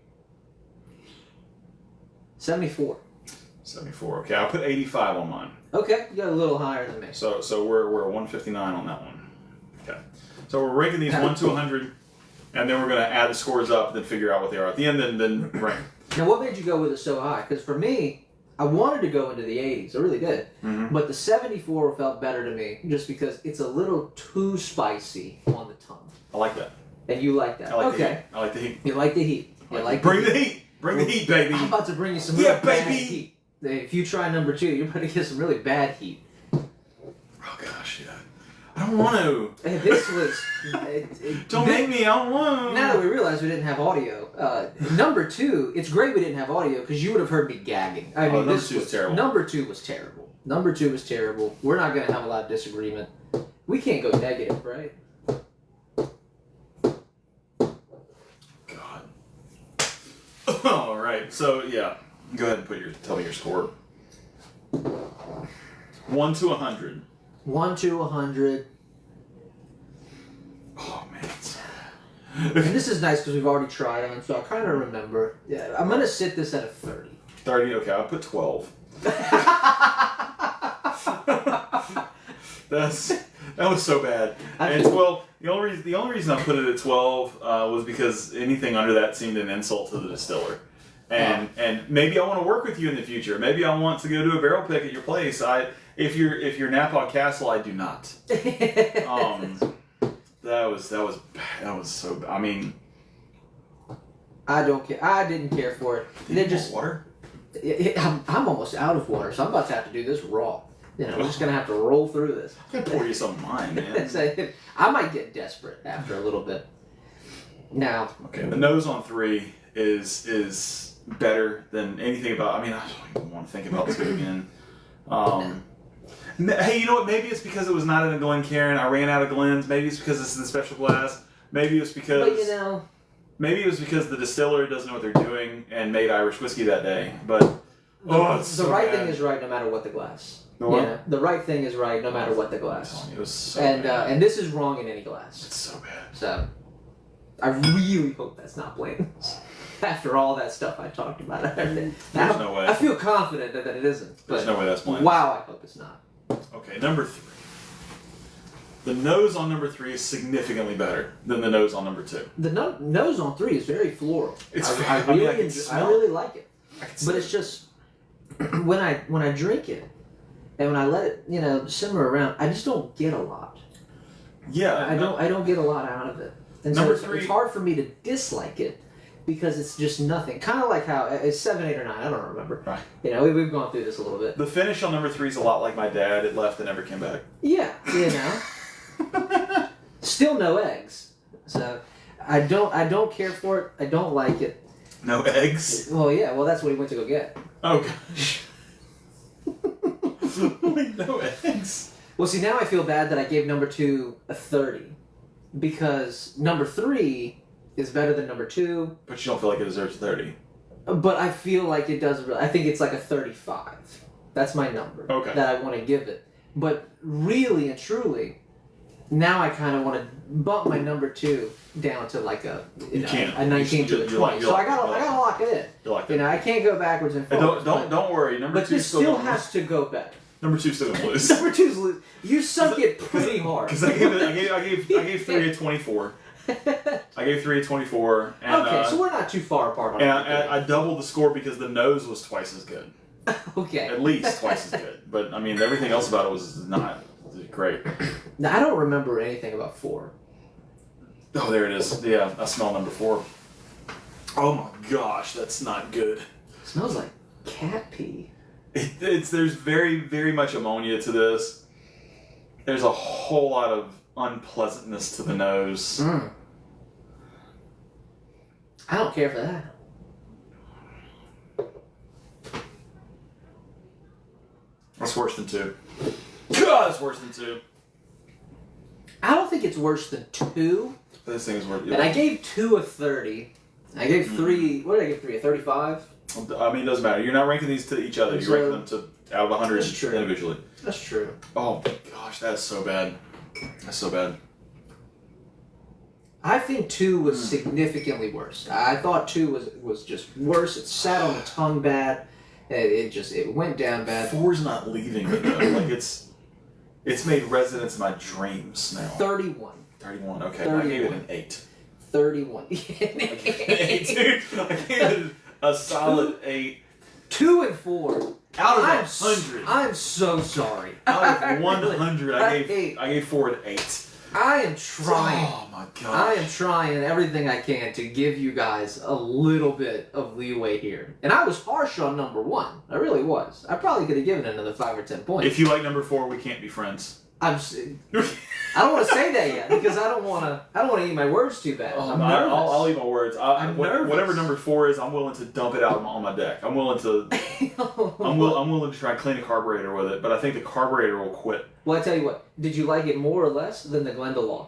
74. 74. Okay, I'll put 85 on mine. Okay, you got a little higher than me. So we're 159 on that one. Okay. So we're ranking these 1 to 100, and then we're going to add the scores up, then figure out what they are at the end, then rank. Now, what made you go with it so high? Because for me, I wanted to go into the 80s. I really did. Mm-hmm. But the 74 felt better to me just because it's a little too spicy on the tongue. I like that. And you like that. I like okay. the heat. I like the heat. You like the heat. Bring the heat. Bring the heat, baby. I'm about to bring you some Yeah, really bad baby. heat. If you try number 2, you're about to get some really bad heat. Oh, gosh, yeah. I don't want to. And this was... Don't make me. I don't want to. Now that we realize we didn't have audio, number 2, it's great we didn't have audio because you would have heard me gagging. I mean, number 2 was terrible. Number 2 was terrible. Number 2 was terrible. We're not going to have a lot of disagreement. We can't go negative, right? God. All right. So yeah, go ahead and tell me your score. 1 to 100. 1 to 100. Oh man. And this is nice because we've already tried them, so I kind of remember. Yeah, I'm gonna sit this at a 30. 30. Okay, I'll put 12. That was so bad. And 12. The only reason I put it at 12 was because anything under that seemed an insult to the distiller. And maybe I want to work with you in the future. Maybe I want to go do a barrel pick at your place. If you're Napa Castle, I do not. That was so. I mean, I don't care. I didn't care for it. Did you want water? I'm almost out of water, so I'm about to have to do this raw. You know, we're just gonna have to roll through this. I'm gonna pour you some of mine, man. I might get desperate after a little bit. Now, okay, the nose on 3 is better than anything about. I mean, I don't even want to think about 2 again. Hey, you know what? Maybe it's because it was not in a Glencairn. I ran out of Glens. Maybe it's because this is the special glass. Maybe it's because. But you know. Maybe it was because the distiller doesn't know what they're doing and made Irish whiskey that day. But the right thing is right no matter what the glass. The what? Yeah, the right thing is right no matter what the glass. It was so and bad. And this is wrong in any glass. It's so bad. So I really hope that's not blatant. After all that stuff I talked about, There's no way. I feel confident that it isn't. But There's no way that's blatant. wow, I hope it's not. Okay, number 3. The nose on number 3 is significantly better than the nose on number 2. The nose on 3 is very floral. I I really like it. can But it's just when I drink it and when I let it simmer around, I just don't get a lot. Yeah, I don't get a lot out of it. And Number so 3 it's hard for me to dislike it because it's just nothing. Kind of like how it's 7, 8, or 9. I don't remember. Right. You know, we've gone through this a little bit. The finish on number 3 is a lot like my dad. It left and never came back. Yeah, you know. Still no eggs. So I don't care for it. I don't like it. No eggs? Well, yeah. Well, that's what he went to go get. Oh gosh. No eggs. Well, see, now I feel bad that I gave number 2 a 30 because number 3 is better than number 2. But you don't feel like it deserves 30. But I feel like it does. I think it's like a 35. That's my number. Okay. That I want to give it. But really and truly, now I kind of want to bump my number 2 down to like a a 19 to a 20. So I gotta lock it in. You're like You know, I can't go backwards and Hey, forwards. don't worry. Number But 2 this still has to go better. Number 2 still gonna lose. Number 2's lose. You sunk it pretty hard. Because I gave 3 a 24. I gave 3 a 24. And, Okay, so we're not too far apart on and that. I doubled the score because the nose was twice as good. Okay. At least twice as good. But I mean, everything else about it was not great. Now, I don't remember anything about 4. Oh, there it is. Yeah, I smell number 4. Oh my gosh, that's not good. It smells like cat pee. There's very, very much ammonia to this. There's a whole lot of unpleasantness to the nose. I don't care for that. That's worse than 2. God, it's worse than 2. I don't think it's worse than 2. This thing is worse. And I gave 2 a 30. I gave 3. What did I give 3? A 35? I mean, it doesn't matter. You're not ranking these to each other. You're ranking them to out of 100 That's true. individually. That's true. Oh my gosh, that's so bad. That's so bad. I think 2 was significantly worse. I thought 2 was just worse. It sat on the tongue bad. It went down bad. 4's not leaving me though. Like it's made residence in my dreams now. 31. 31. Okay, 31. I gave it an 8. 31. I gave it an 8, dude. I gave it a solid 8. 2 and 4. Out of 100. I'm so sorry. Out of 100, I hate- gave 4 an 8. I am trying. Oh my god. I am trying everything I can to give you guys a little bit of leeway here. And I was harsh on number 1. I really was. I probably could have given it another 5 or 10 points. If you like number 4, we can't be friends. I don't want to say that yet because I don't want to eat my words too bad. I'm nervous. I'll eat my words. I'm nervous. Whatever number 4 is, I'm willing to dump it out on my deck. I'm willing to. I'm willing to try and clean a carburetor with it, but I think the carburetor will quit Well, I tell you what. Did you like it more or less than the Glendalough?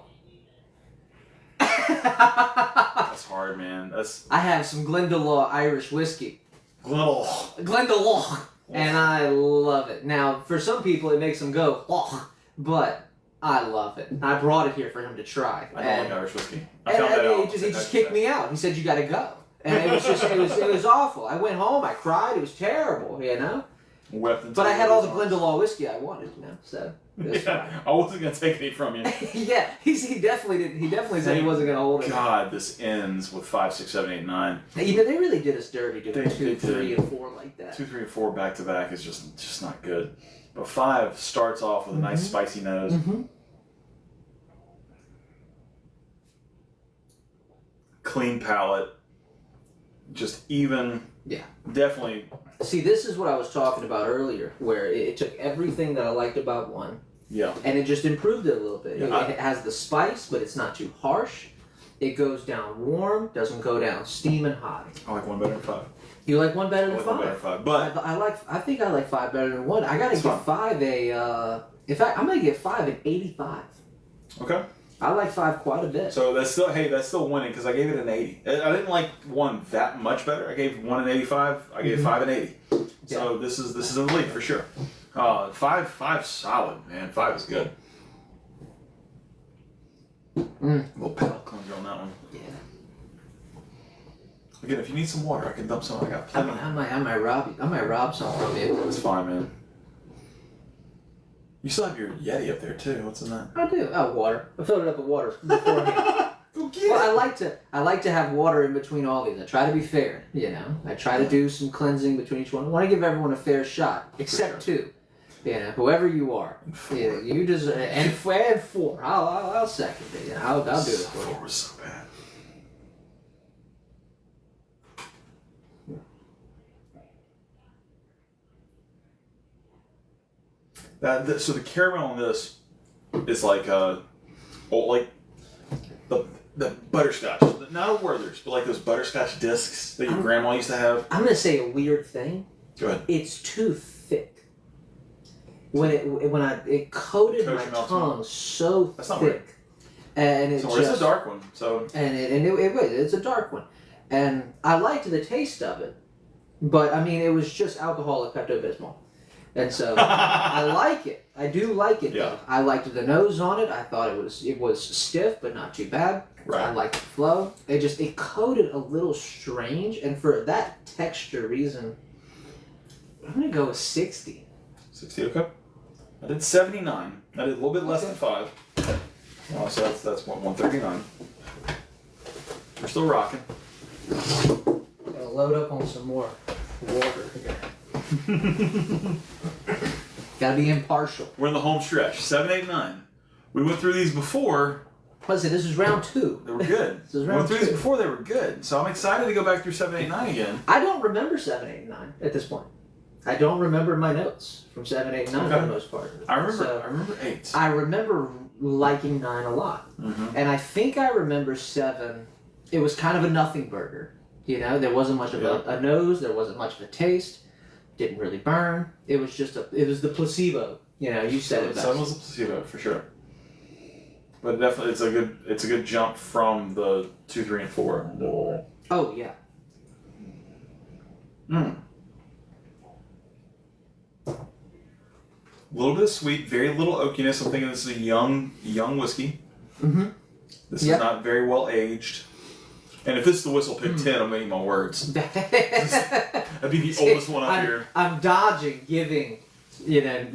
That's hard, man. That's I have some Glendalough Irish whiskey. Glendalough. And I love it. Now, for some people, it makes them go, oh, but I love it. I brought it here for him to try. I don't like Irish whiskey. I And found that out. he just kicked me out. He said, you gotta go. And it was just, it was awful. I went home, I cried, it was terrible, you know? Wept into But I had all the his arms. Glendalough whiskey I wanted, you know, so. It was Yeah, I wasn't gonna take any from you. fine. Yeah, he definitely did. He definitely said he wasn't gonna hold it. God, this ends with 5, 6, 7, 8, 9. You know, they really did us dirty doing They 2, did. 3, and 4 like that. 2, 3, and 4 back to back is just not good. But 5 starts off with a nice spicy nose. Mm-hmm. Clean palate. Just even. Yeah. Definitely. See, this is what I was talking about earlier, where it took everything that I liked about 1, Yeah. and it just improved it a little bit. Yeah, It has the spice, but it's not too harsh. It goes down warm, doesn't go down steaming hot. I like 1 better than 5. You like 1 better I than like 1 better 5? than 5. But I think I like 5 better than 1. I gotta That's give 5 a. In fact, I'm gonna give 5 an 85. okay. I like 5 quite a bit. So that's still winning because I gave it an 80. I didn't like 1 that much better. I gave 1 an 85. I gave 5 an 80. So this is in the lead for sure. 5 solid, man. 5 is good. A little palate cleanser on that one. Yeah. Again, if you need some water, I can dump some. I got plenty. I might rob some from you. It's fine, man. You still have your Yeti up there too. What's in that? I do. Oh, water. I filled it up with water beforehand. Go get Well, I like to have water in between all these. I try to be fair, you know. I try to do some cleansing between each one. I want to give everyone a fair shot, except 2. You know, whoever you are, you know, you deserve. And 4. I'll second it. You know, I'll do it for you. 4 was so bad. So the caramel on this is like like the butterscotch, not a Werther's, but like those butterscotch discs that your grandma used to have. I'm gonna say a weird thing. Go ahead. It's too thick. It coated my Coated your tongue so That's not thick, and it So just it's a dark one. So it's a dark one, and I liked the taste of it, but I mean it was just alcoholic Pepto-Bismol, and so I like it. I do like it. Yeah. Though. I liked the nose on it. I thought it was stiff but not too bad. Right. I liked the flow. It coated a little strange, and for that texture reason, I'm gonna go with 60. 60, okay. I did 79. I did a little bit less than 5. So that's what, 139. We're still rocking. Gotta load up on some more water here. Gotta be impartial. We're in the home stretch. 7, 8, 9. We went through these before. Listen, this is round 2. They were good. This is We round went through these 2. before. They were good. So I'm excited to go back through 7, 8, 9 again. I don't remember 7, 8, 9 at this point. I don't remember my notes from 7, 8, 9 for Okay. the most part. I remember. So, I remember 8. I remember liking 9 a lot. Mm-hmm. And I think I remember 7. It was kind of a nothing burger. You know, there wasn't much of a nose. There wasn't much of a taste. Didn't really burn. It was just it was the placebo. You know, you said it best. 7 was a placebo for sure. But definitely, it's a good jump from the 2, 3, and 4. Oh yeah. A little bit of sweet, very little oakiness. I'm thinking this is a young whiskey. Mm-hmm. This Yep. is not very well aged. And if this is the Whistle Pig 10, I'm eating my words. That'd be the oldest one up here. I'm dodging giving,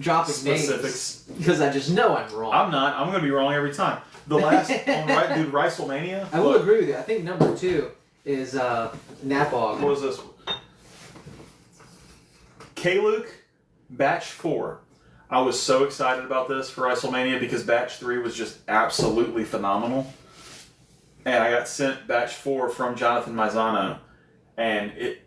dropping Specifics. names because I just know I'm wrong. I'm not. I'm going to be wrong every time. The last on right, dude, WrestleMania. I will agree with you. I think number 2 is Napog. What was this? K-Luke, Batch 4. I was so excited about this for WrestleMania because Batch 3 was just absolutely phenomenal. And I got sent Batch 4 from Jonathan Maizano, and it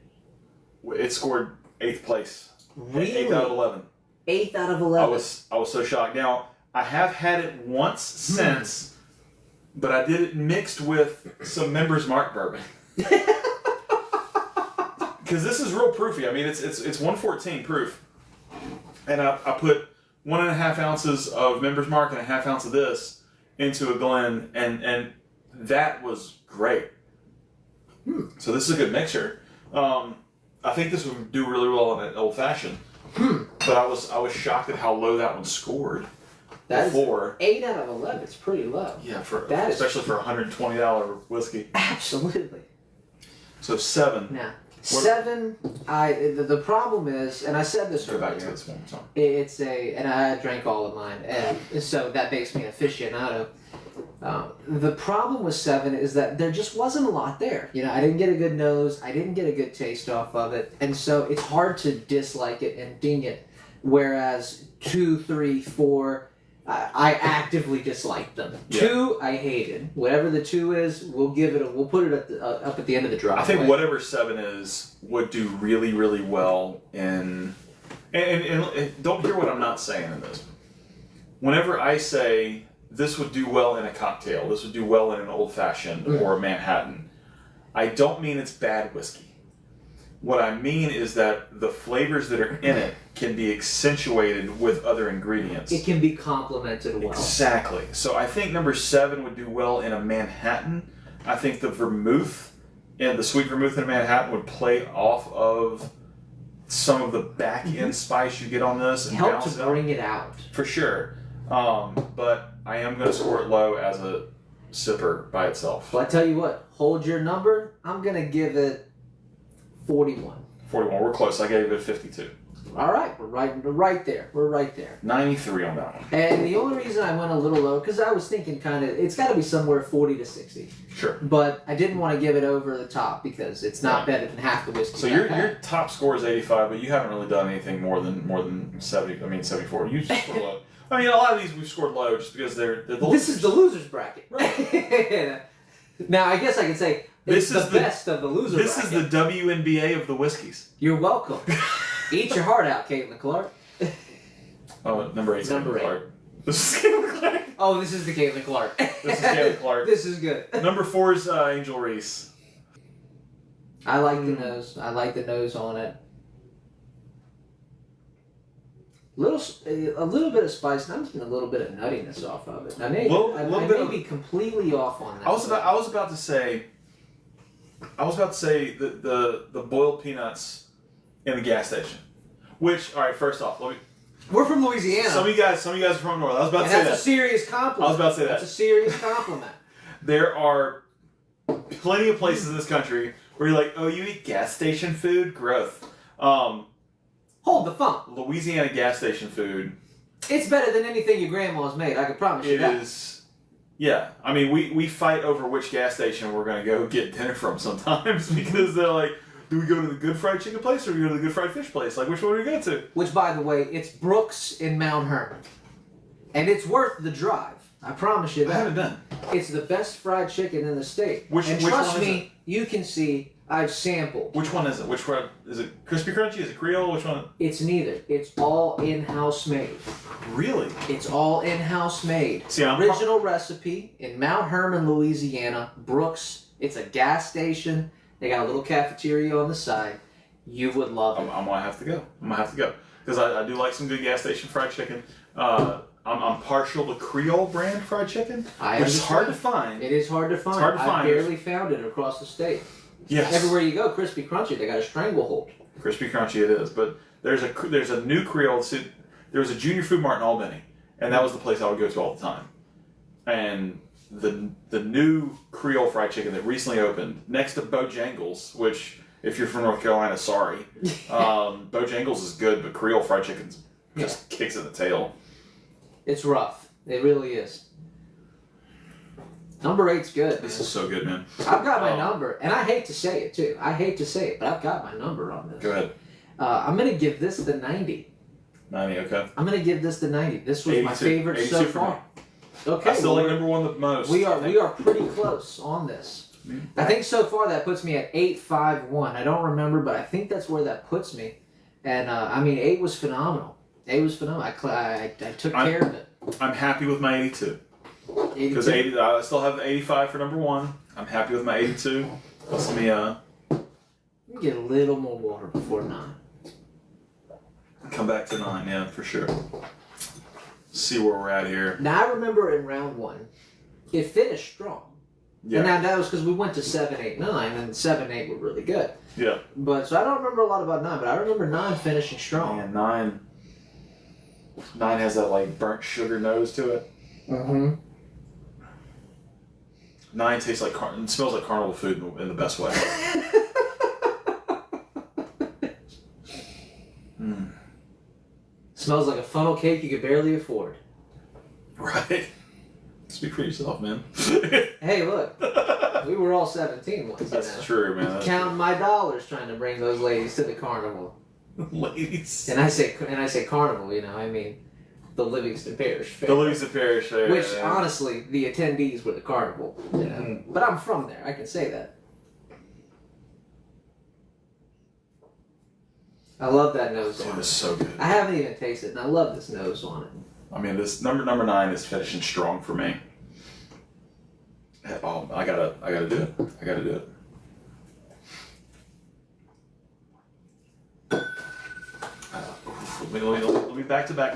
scored 8th place. Really? 8th out of 11. 8th out of 11. I was so shocked. Now, I have had it once since, but I did it mixed with some Members Mark bourbon. Because this is real proofy. I mean, it's 114 proof. And I put 1.5 ounces of Members Mark and a half ounce of this into a Glen, and that was great. So this is a good mixture. I think this would do really well in an old fashioned. But I was shocked at how low that one scored. That is before 8 out of 11. It's pretty low. yeah, especially for $120 whiskey. Absolutely. So 7. Now, 7. The problem is, and I said this Go back to earlier. this one more time. It's and I drank all of mine, and so that makes me an aficionado. The problem with 7 is that there just wasn't a lot there. You know, I didn't get a good nose, I didn't get a good taste off of it, and so it's hard to dislike it and ding it. Whereas 2, 3, 4, I actively disliked them. Yeah. 2, I hated. Whatever the 2 is, we'll put it at up at the end of the driveway. I think whatever 7 is would do really, really well in. And don't hear what I'm not saying in this. Whenever I say this would do well in a cocktail, this would do well in an old fashioned or a Manhattan, I don't mean it's bad whiskey. What I mean is that the flavors that are in it can be accentuated with other ingredients. it can be complemented well. Exactly. So I think number 7 would do well in a Manhattan. I think the vermouth and the sweet vermouth in a Manhattan would play off of some of the back end spice you get on this and Help balance to it out. bring it out. For sure. But I am going to score it low as a sipper by itself. Well, I tell you what, hold your number. I'm gonna give it 41. 41. We're close. I gave it 52. All right, we're right there. We're right there. 93 on that one. And the only reason I went a little low, because I was thinking kind of, it's got to be somewhere 40 to 60. Sure. But I didn't want to give it over the top because it's not Right. better than half the whiskey. So your top score is 85, but you haven't really done anything more than 70. I mean 74. You scored low. I mean, a lot of these we've scored low just because they're the This is the losers bracket. Right. Now I guess I can say This it's is the the- best of the loser This bracket. is the WNBA of the whiskeys. You're welcome. Eat your heart out, Caitlin Clark. Oh, number 8. Number 8. Clark. This is Caitlin Clark. Oh, this is the Caitlin Clark. This is Caitlin Clark. This is good. Number 4 is Angel Reese. I like the nose. I like the nose on it. A little bit of spice, and I'm getting a little bit of nuttiness off of it. I may, Little- I little bit may of- be completely off on that. I was about to say the boiled peanuts in the gas station. Which, all right, first off, We're from Louisiana, some of you guys are from North. I was about and to say that's a that. serious compliment. I was about to say That's that. a serious compliment. There are plenty of places in this country where you're like, oh, you eat gas station food? Growth. Hold the phone. Louisiana gas station food. It's better than anything your grandma's made. I can promise you It that. is. Yeah, I mean, we fight over which gas station we're going to go get dinner from sometimes because they're like, do we go to the good fried chicken place or do we go to the good fried fish place? Like, which one do we go to? Which, by the way, it's Brooks in Mount Hermon, and it's worth the drive. I promise you I that. haven't been. It's the best fried chicken in the state. Which and one trust is me, you can see I've sampled. Which one is it? Which one is it? Crispy Crunchy? Is it Creole? Which one? It's neither. It's all in-house made. Really? It's all in-house made. See, I'm Original recipe in Mount Hermon, Louisiana. Brooks. It's a gas station. They got a little cafeteria on the side. You would love I'm it. gonna have to go. I'm gonna have to go because I do like some good gas station fried chicken. I'm partial to Creole brand fried chicken, I which is hard to understand. find. It is hard to find. hard to I find. barely found it across the state. Yes. Everywhere you go, crispy crunchy, they got a stranglehold. Crispy Crunchy it is, but there's a new Creole. There was a Junior Food Mart in Albany, and that was the place I would go to all the time. And the new Creole fried chicken that recently opened next to Bojangles, which if you're from North Carolina, sorry, Bojangles is good, but Creole fried chicken just kicks in the tail. It's rough. It really is. Number 8's good. This is so good, man. I've got my Oh. number, and I hate to say it too. I hate to say it, but I've got my number on this. Go ahead. I'm gonna give this the 90. 90, okay. I'm gonna give this the 90. This was my 82. favorite 82 so for far. Okay, I still well, like number 1 the most. we I think. are pretty close on this. I think so far that puts me at 851. I don't remember, but I think that's where that puts me. And I mean, 8 was phenomenal. 8 was phenomenal. I took care of it. I'm happy with my 82. Because 82. I still have the 85 for number 1. I'm happy with my 82. Let me Let me get a little more water before 9. come back to 9, yeah, for sure. see where we're at here. Now I remember in round 1, it finished strong. Yeah. And now that was because we went to 7, 8, 9, and 7, 8 were really good. Yeah. But so I don't remember a lot about 9, but I remember 9 finishing strong. Man, 9 has that like burnt sugar nose to it. Mm-hmm. 9 tastes like it smells like carnival food in the best way. Smells like a funnel cake you could barely afford. Right. Speak for yourself, man. Hey, look, we were all 17 once. That's true, man. That's Counting my dollars trying to bring those ladies to the carnival. true. Ladies. And I say carnival, I mean the Livingston Parish Fair. The Livingston Parish Fair. Which, yeah. honestly, the attendees were the carnival. But I'm from there. I can say that. I love that nose Dude, on it's it. so good. I haven't even tasted it, and I love this nose on it. I mean, this number 9 is finishing strong for me. Oh, I gotta do it. I gotta do it. Let me back to back.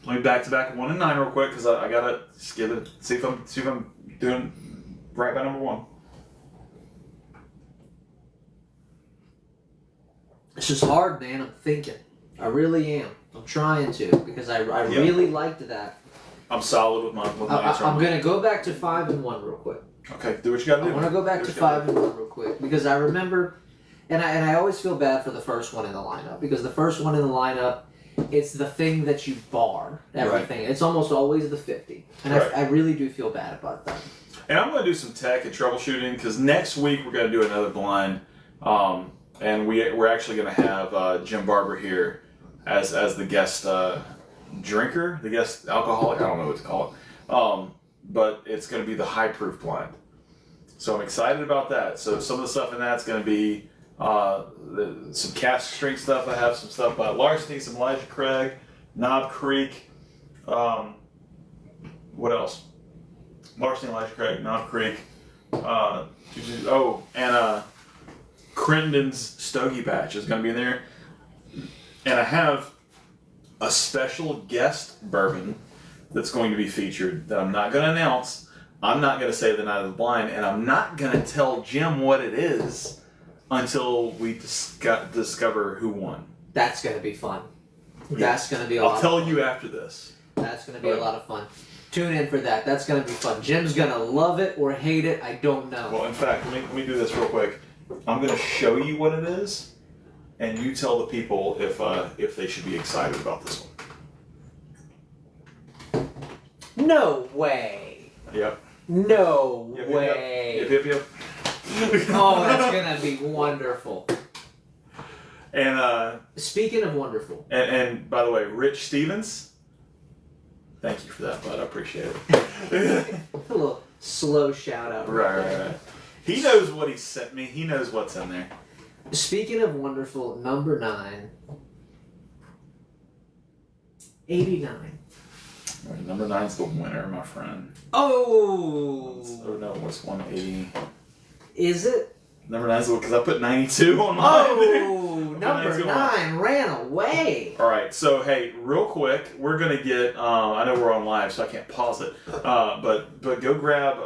Let me back to back 1 and 9 real quick because I gotta just give it. See if I'm doing right by number 1. It's just hard, man. I'm thinking. I really am. I'm trying to because I really liked that. I'm solid with my answer. I'm going to go back to 5 and 1 real quick. Okay, do what you gotta do. I want to go back to 5 and 1 real quick because I remember, and I always feel bad for the first one in the lineup because the first one in the lineup, it's the thing that you bar everything. Right. It's almost always the 50, and right. I really do feel bad about that. And I'm going to do some tech and troubleshooting because next week we're going to do another blind, and we're actually going to have Jim Barber here as the guest drinker, the guest alcoholic. I don't know what to call it. But it's going to be the high proof blind. So I'm excited about that. So some of the stuff in that's going to be some cask strength stuff. I have some stuff by Larceny, some Elijah Craig, Knob Creek. What else? Larceny, Elijah Craig, Knob Creek. And Crenden's Stogie batch is going to be in there. And I have a special guest bourbon that's going to be featured that I'm not going to announce. I'm not going to say the night of the blind, and I'm not going to tell Jim what it is until we discover who won. That's going to be fun. Yeah. That's going to be a lot I'll tell you after this. That's going to be a lot of fun. Tune in for that. That's going to be fun. Jim's going to love it or hate it. I don't know. Well, in fact, let me do this real quick. I'm going to show you what it is, and you tell the people if they should be excited about this one. No way. Yep. No Yep, way. Yep. Oh, that's gonna be wonderful. And speaking of wonderful. And by the way, Rich Stevens, thank you for that, bud. I appreciate it. A little slow shout out. Right. He knows what he sent me. He knows what's in there. Speaking of wonderful, number 9. 89. Right, number 9's the winner, my friend. Oh! No, what's 180? Is it? Number 9's the one, because I put 92 on mine. Oh! Number 9 ran away. All right, so hey, real quick, we're gonna get. I know we're on live, so I can't pause it. But go grab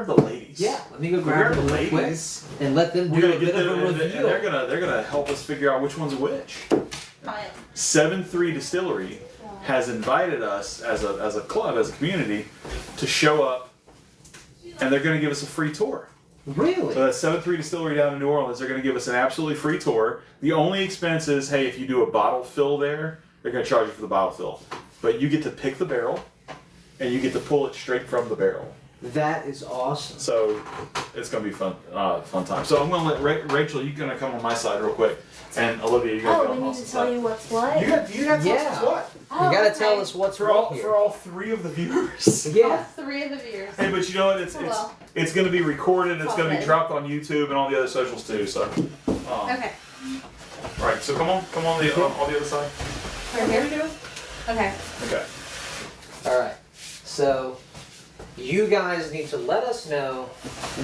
the ladies. Yeah, let me go grab the ladies and let them do a bit of a review. And they're gonna help us figure out which one's which. 7-3 Distillery has invited us as a club, as a community, to show up, and they're gonna give us a free tour. Really? So that's 7-3 Distillery down in New Orleans. They're going to give us an absolutely free tour. The only expense is, hey, if you do a bottle fill there, they're going to charge you for the bottle fill. But you get to pick the barrel, and you get to pull it straight from the barrel. That is awesome. So it's going to be fun time. So I'm going to let Rachel, you're going to come on my side real quick. And Olivia, you're going to come on my side. We need to tell you what's what? You got to tell us what's what. You got to tell us what's for all 3 of the viewers. Yeah. All 3 of the viewers. Hey, but you know what? It's going to be recorded. It's going to be dropped on YouTube and all the other socials too. So. Okay. All right. So come on on the other side. Right here. Okay. Okay. All right. So you guys need to let us know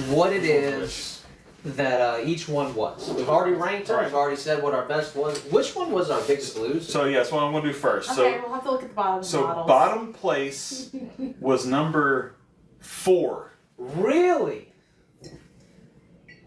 what it is that each one was. We've already ranked them. Right. We've already said what our best was. Which one was our biggest loser? So yeah, that's what I'm gonna do first. Okay, we'll have to look at the bottom So bottles. bottom place was number 4. Really?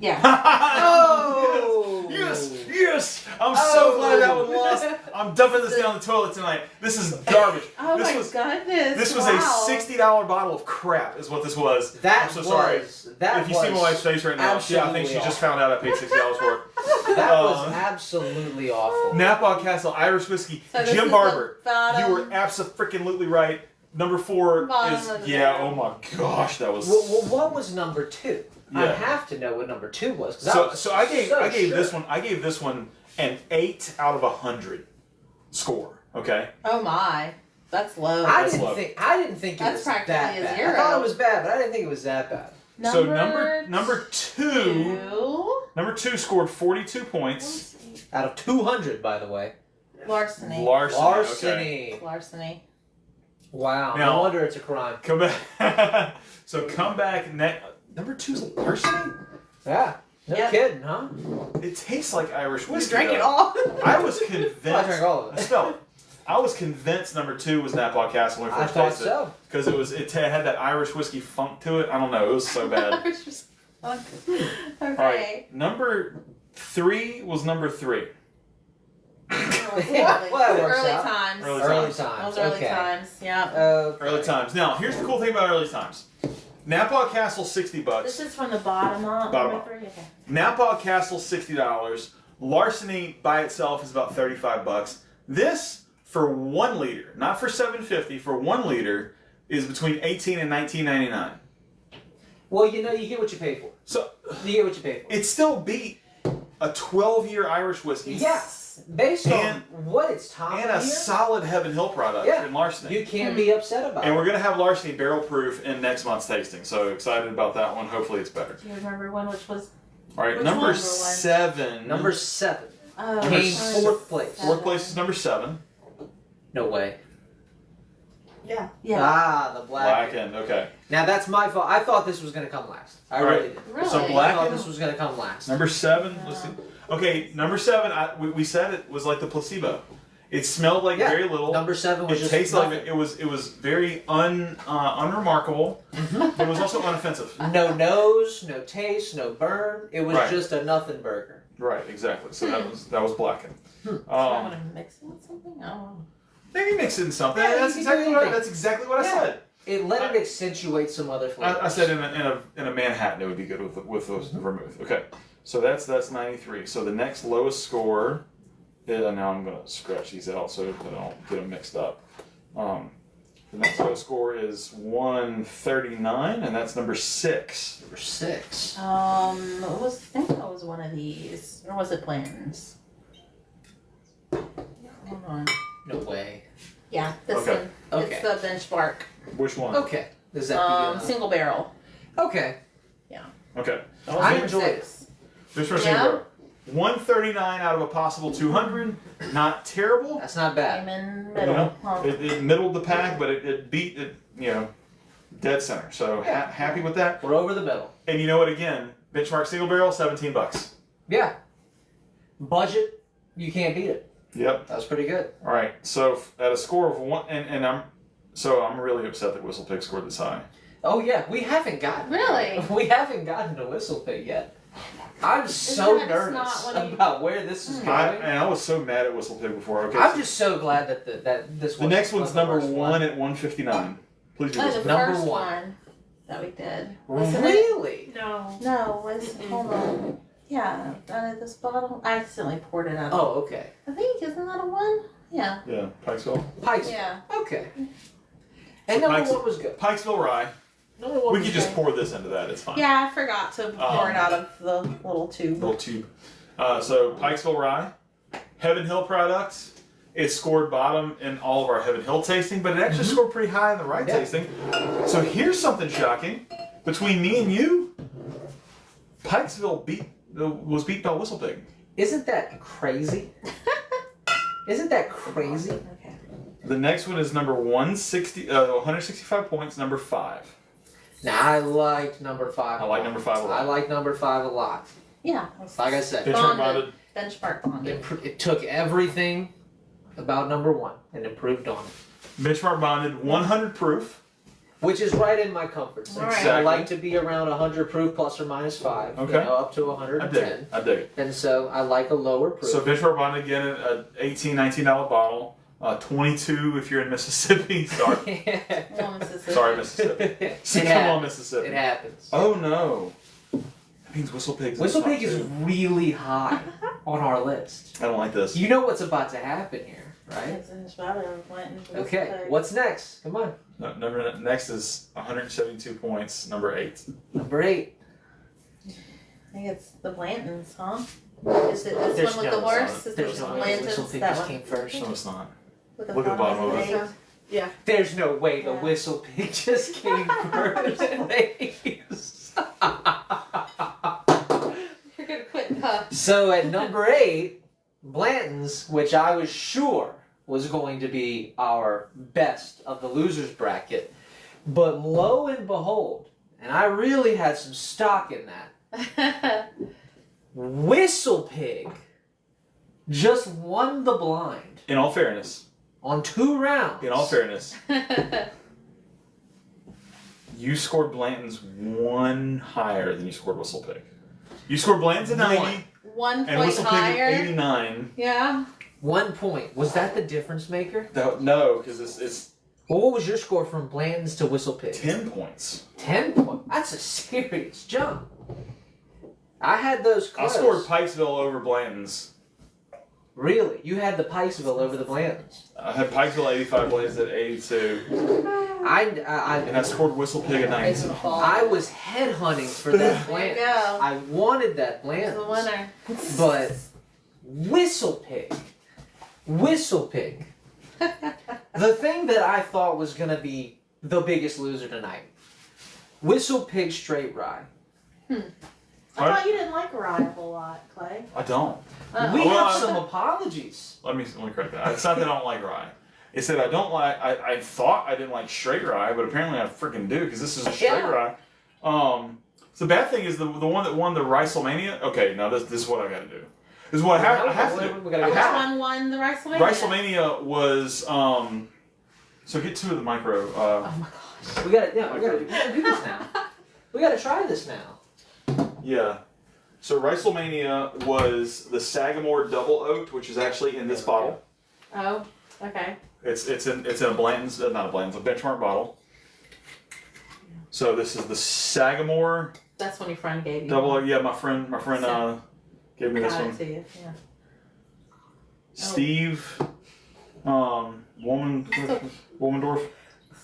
Yeah. Oh! Yes! I'm so glad that one lost. I'm dumping this down the toilet tonight. This is garbage. Oh this my was goodness. this was wow. a $60 bottle of crap, is what this was. That I'm so was sorry. that If you see my wife's face right now, yeah, I think she absolutely just found out I paid $60 for it. That was absolutely awful. Napa Castle Irish whiskey. So this Jim is Barber, the bottom. you were absolutely right. Number 4 Bottom is of the yeah. barrel. Oh my gosh, that was. Well, what was number 2? I Yeah. have to know what number 2 was. 'Cause So I gave sure. I gave this one an 8 out of 100 score. Okay. Oh my. That's low. I That's didn't low. think it That's was practically that a bad. zero. I thought it was bad, but I didn't think it was that bad. So number 2 two. number 2 scored 42 points. Out of 200, by the way. Larceny. Larceny. Okay. Larceny. Wow. Now- no wonder it's a crime. Come back. So come back next. Number 2's larceny. Yeah. No Yep. kidding, huh? It tastes like Irish We whiskey. drank it though. all. I was convinced. I drank all of it. Smell it. I was convinced number 2 was Napa Castle when we I first thought tasted so. because it had that Irish whiskey funk to it. I don't know. It was so bad. It's just fun. All Okay. right. Number 3 was number 3. Well, that works Early out. times. Early Early times. times. Those early Okay. times. Yeah. Early times. Now, here's the cool thing about early times. Napa Castle $60. This is from the bottom up. Bottom number up. 3? Okay. Napa Castle $60. Larceny by itself is about $35. This for 1 liter, not for 750, for 1 liter is between $18 and $19.99. Well, you know, you get what you pay for. So You get what you pay for. it still beat a 12-year Irish whiskey Yes. Based And- on what it's time and of a year, solid Heaven Hill product Yeah. in Larceny. you can't be upset about And it. we're gonna have Larceny barrel proof in next month's tasting, so excited about that one. Hopefully it's better. Do you remember one which was? All right, Which number one? 7. Number 7 Oh, came sorry. 4th place. 4th place is number 7. No way. Yeah. Yeah. Ah, the black. Blackened. Okay. Now that's my fault. I thought this was gonna come last. I All right. really did. Really? So I thought Blackened. this was gonna come last. Number 7. Yeah. Let's see. Okay, number 7. We said it was like the placebo. It smelled like Yeah. very little. Number 7 was It just tasted like nothing. it was very unremarkable. But it was also unoffensive. No nose, no taste, no burn. It was Right. just a nothing burger. Right. Exactly. So that was Blackened. I want to mix it with something. Oh. Maybe mix it in something. Yeah, that's you can do exactly what anything. that's exactly what I Yeah. said. It let it accentuate some other flavors. I said in a Manhattan it would be good with those vermouth. Okay, so that's 93. So the next lowest score, now I'm gonna scratch these out so that I don't get them mixed up. The next lowest score is 139, and that's number 6. Number 6. It was. I think that was one of these, or was it Blanton's? Hold on. No way. Yeah, this Okay. one. Okay. It's the benchmark. Which one? Okay. Does that Single barrel. Okay. Okay. That was I number enjoyed 6. This for Yeah. single. 139 out of a possible 200. Not terrible. That's not bad. Came in You middle. know, Huh. it middled the pack, but it beat it. Dead center. So happy with that. We're over the middle. And you know what? Again, benchmark single barrel, $17. Yeah. Budget, you can't beat it. Yep. That was pretty good. All right. So at a score of 1, and I'm really upset that Whistle Pig scored this high. Oh yeah, we haven't gotten Really? We haven't gotten to Whistle Pig yet. I'm so that just nervous not what you- about where this is going. I was so mad at Whistle Pig before. Okay. I'm so just so glad that this. the next one's wasn't the number worst 1 at 159. Please be Oh, the Whistle Pig. Number first one. one that we did. Wasn't it? Really? No. No, was hold on. Yeah, out of this bottle. I accidentally poured it out. Oh, okay. I think isn't that a 1? Yeah. Yeah, Pikesville. Pikes. Yeah. Okay. So And number Pikes- 1 was good. Pikesville Rye. Number 1 We was could just good. pour this into that. It's fine. Yeah, I forgot to pour it out of the little tube. Little tube. So Pikesville Rye, Heaven Hill products. It scored bottom in all of our Heaven Hill tasting, but it actually scored pretty high in the rye Yeah. tasting. So here's something shocking. Between me and you, Pikesville was beat by Whistle Pig. Isn't that crazy? Isn't that crazy? Okay. The next one is number 165 points, number 5. Now I liked number 5. I like number 5 a lot. I like number 5 a lot. Yeah. Like I said, Benchmark bonded. Benchmark bonded. it took everything about number 1 and improved on it. Benchmark bonded, 100 proof. Which is right in my comfort zone. All right. I like to be around 100 proof plus or minus 5. Okay. You know, up to I dig 110. it. I dig it. And so I like a lower proof. So benchmark bonded again, an $18, $19 bottle. 22 if you're in Mississippi. Sorry. Well, Mississippi. Sorry, Mississippi. So It come hap- on, Mississippi. It happens. Oh no. That means Whistle Pig's Whistle top Pig is two. really high on our list. I don't like this. You know what's about to happen here, right? It's in Chicago, Clinton, Okay, Mississippi. what's next? Come on. No, next is 172 points, number 8. Number 8. I think it's the Blantons, huh? Is it this There's one with no- the horse? Is There's this no the way Whistle Blantons? Pig That just one. came first. No, it's not. With Look at the bottom of with it. an eight. There's no way the Yeah. Whistle Pig just came first place. You're gonna quit, huh? So at number 8, Blanton's, which I was sure was going to be our best of the losers bracket, but lo and behold, and I really had some stock in that, Whistle Pig just won the blind In all fairness, on 2 rounds. You scored Blanton's 1 higher than you scored Whistle Pig. You scored Blanton's at 90 1 and point Whistle Pig higher. at 89. Yeah. 1 point. Was that the difference maker? No, because it's Well, what was your score from Blanton's to Whistle Pig? 10 points. 10 points. That's a serious jump. I had those I close. scored Pikesville over Blanton's. Really? You had the Pikesville over the Blantons. I had Pikesville 85, Blanton's at 82. And I scored Whistle Pig at 90. I was headhunting for that There you Blanton. go. I wanted that He's the Blanton. winner. But Whistle Pig. The thing that I thought was going to be the biggest loser tonight. Whistle Pig straight rye. I thought you didn't like rye a whole lot, Clay. I don't. We Well, have I- some apologies. Let me correct that. It's not that I don't like rye. It's that I don't like. I thought I didn't like straight rye, but apparently I freaking do because this is a straight Yeah. rye. So the bad thing is the one that won the Ricelemania. Okay, now this is what I got to do. This is what I have to do. We gotta I go Which have- one won the WrestleMania? Ricelemania was So get 2 of the micro. Oh my gosh. We gotta do this now. We gotta try this now. Yeah. So Ricelemania was the Sagamore Double Oaked, which is actually in this bottle. Oh, okay. It's in a Blanton's, not a Blanton's, a Benchmark bottle. So this is the Sagamore That's when your friend gave you. Double Oaked. Yeah, my friend gave me this Got one. it to you. Yeah. Steve, Womendorf.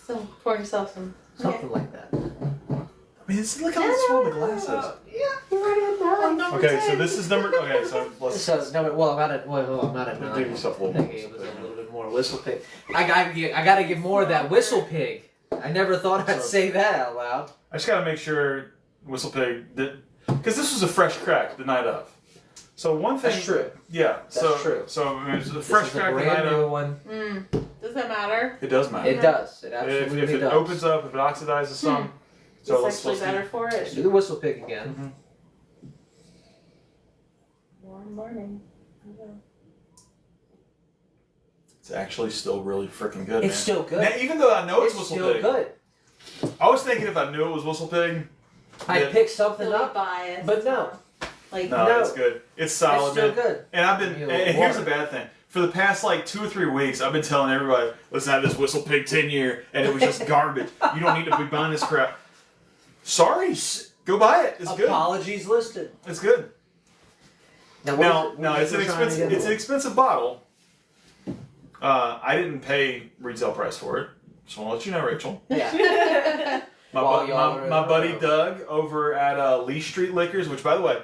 So pour yourself some. Something like that. I mean, look how small the glass is. Yeah, you're right at that. Okay, so this is number. Okay, so let's So no, well, I'm not at give 9. yourself a I little think it was a more. little bit more Whistle Pig. I gotta get more of that Whistle Pig. I never thought I'd say that out loud. I just gotta make sure Whistle Pig did, because this was a fresh crack the night of. So one thing. That's true. Yeah. That's true. So I mean, it's a This fresh is a crack the brand night new of. one. Does that matter? It does matter. It does. It If absolutely it does. opens up, if it oxidizes some. So It's actually better for Do it. the Whistle Pig again. Warm morning. It's actually still really freaking good. It's man. still good. Now, even though I know it's, It's Whistle still Pig, good. I was thinking if I knew it was Whistle Pig. I Yeah. picked something Still up, biased. but no. Like, No, No. it's good. It's solid, it's still man. good. And I've been. Give me a And little here's the water. bad thing. For the past like 2 or 3 weeks, I've been telling everybody, "Let's have this Whistle Pig 10-year," and it was just garbage. You don't need to be buying this crap. Sorry, go buy it. It's good. Apologies listed. It's good. Now, Now it's an expensive. It's an expensive bottle. I didn't pay retail price for it. Just want to let you know, Rachel. Yeah. My, While y'all are my in buddy the row. Doug over at Lee Street Liquors, which, by the way,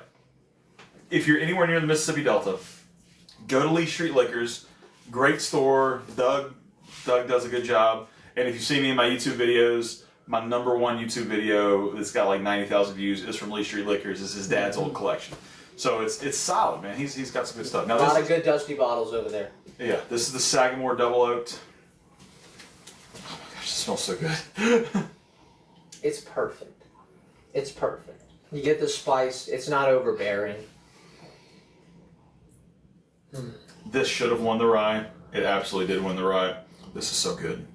if you're anywhere near the Mississippi Delta, go to Lee Street Liquors. Great store. Doug does a good job. And if you see me in my YouTube videos, my number 1 YouTube video that's got like 90,000 views is from Lee Street Liquors. It's his dad's old collection. So it's solid, man. He's got some good stuff. Now, A lot this of good dusty bottles over there. this is the Sagamore Double Oaked. Oh my gosh, it smells so good. It's perfect. It's perfect. You get the spice. It's not overbearing. This should have won the rye. It absolutely did win the rye. This is so good.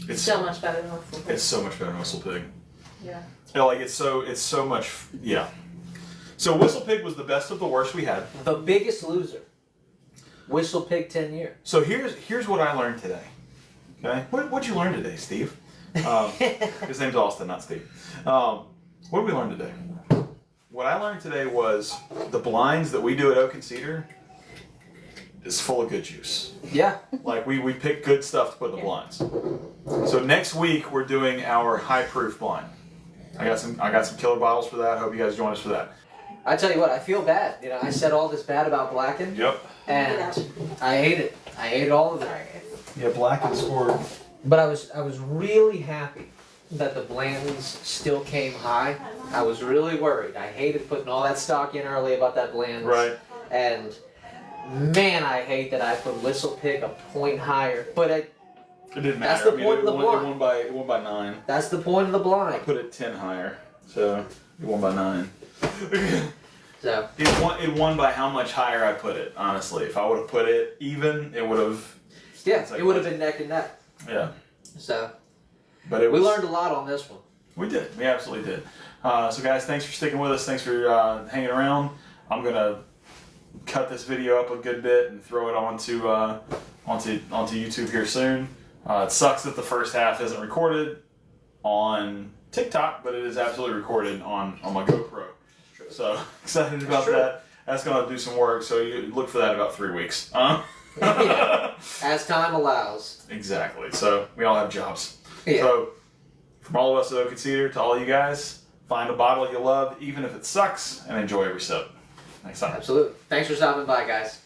It's So much better than Whistle Pig. It's so much better than Whistle Pig. Yeah. Yeah, like it's so much. Yeah. So Whistle Pig was the best of the worst we had. The Biggest Loser. Whistle Pig 10 year. So here's what I learned today. Okay, what'd you learn today, Steve? His name's Austin, not Steve. What did we learn today? What I learned today was the blinds that we do at Oak and Cedar is full of good juice. Yeah. Like we pick good stuff to put in the blinds. So next week we're doing our high proof blind. I got some killer bottles for that. Hope you guys join us for that. I tell you what, I feel bad. You know, I said all this bad about Blacken, Yep. and I hate it. I hate all of it. Sorry. Yeah, Blacken scored. But I was really happy that the Blandons still came high. I was really worried. I hated putting all that stock in early about that Bland's. Right. And man, I hate that I put Whistle Pig a point higher. But It didn't That's matter. the point of the blind. It won by 9. that's the point of the I blind. put it 10 higher, so it won by 9. So It won by how much higher I put it. Honestly, if I would have put it even, it would have. yeah, It's like it would have been neck and neck. Yeah, So but it we was. learned a lot on this one. We did. We absolutely did. So guys, thanks for sticking with us. Thanks for hanging around. I'm gonna cut this video up a good bit and throw it onto YouTube here soon. It sucks that the first half isn't recorded on TikTok, but it is absolutely recorded on my GoPro. So excited about true. that. That's gonna do some work. So you look for that in about 3 weeks. Yeah. As time allows. Exactly. So we all have jobs. Yeah. So from all of us at Oak and Cedar to all you guys, find a bottle you love, even if it sucks, and enjoy every sip. Next time. Absolutely. Thanks for stopping by, guys.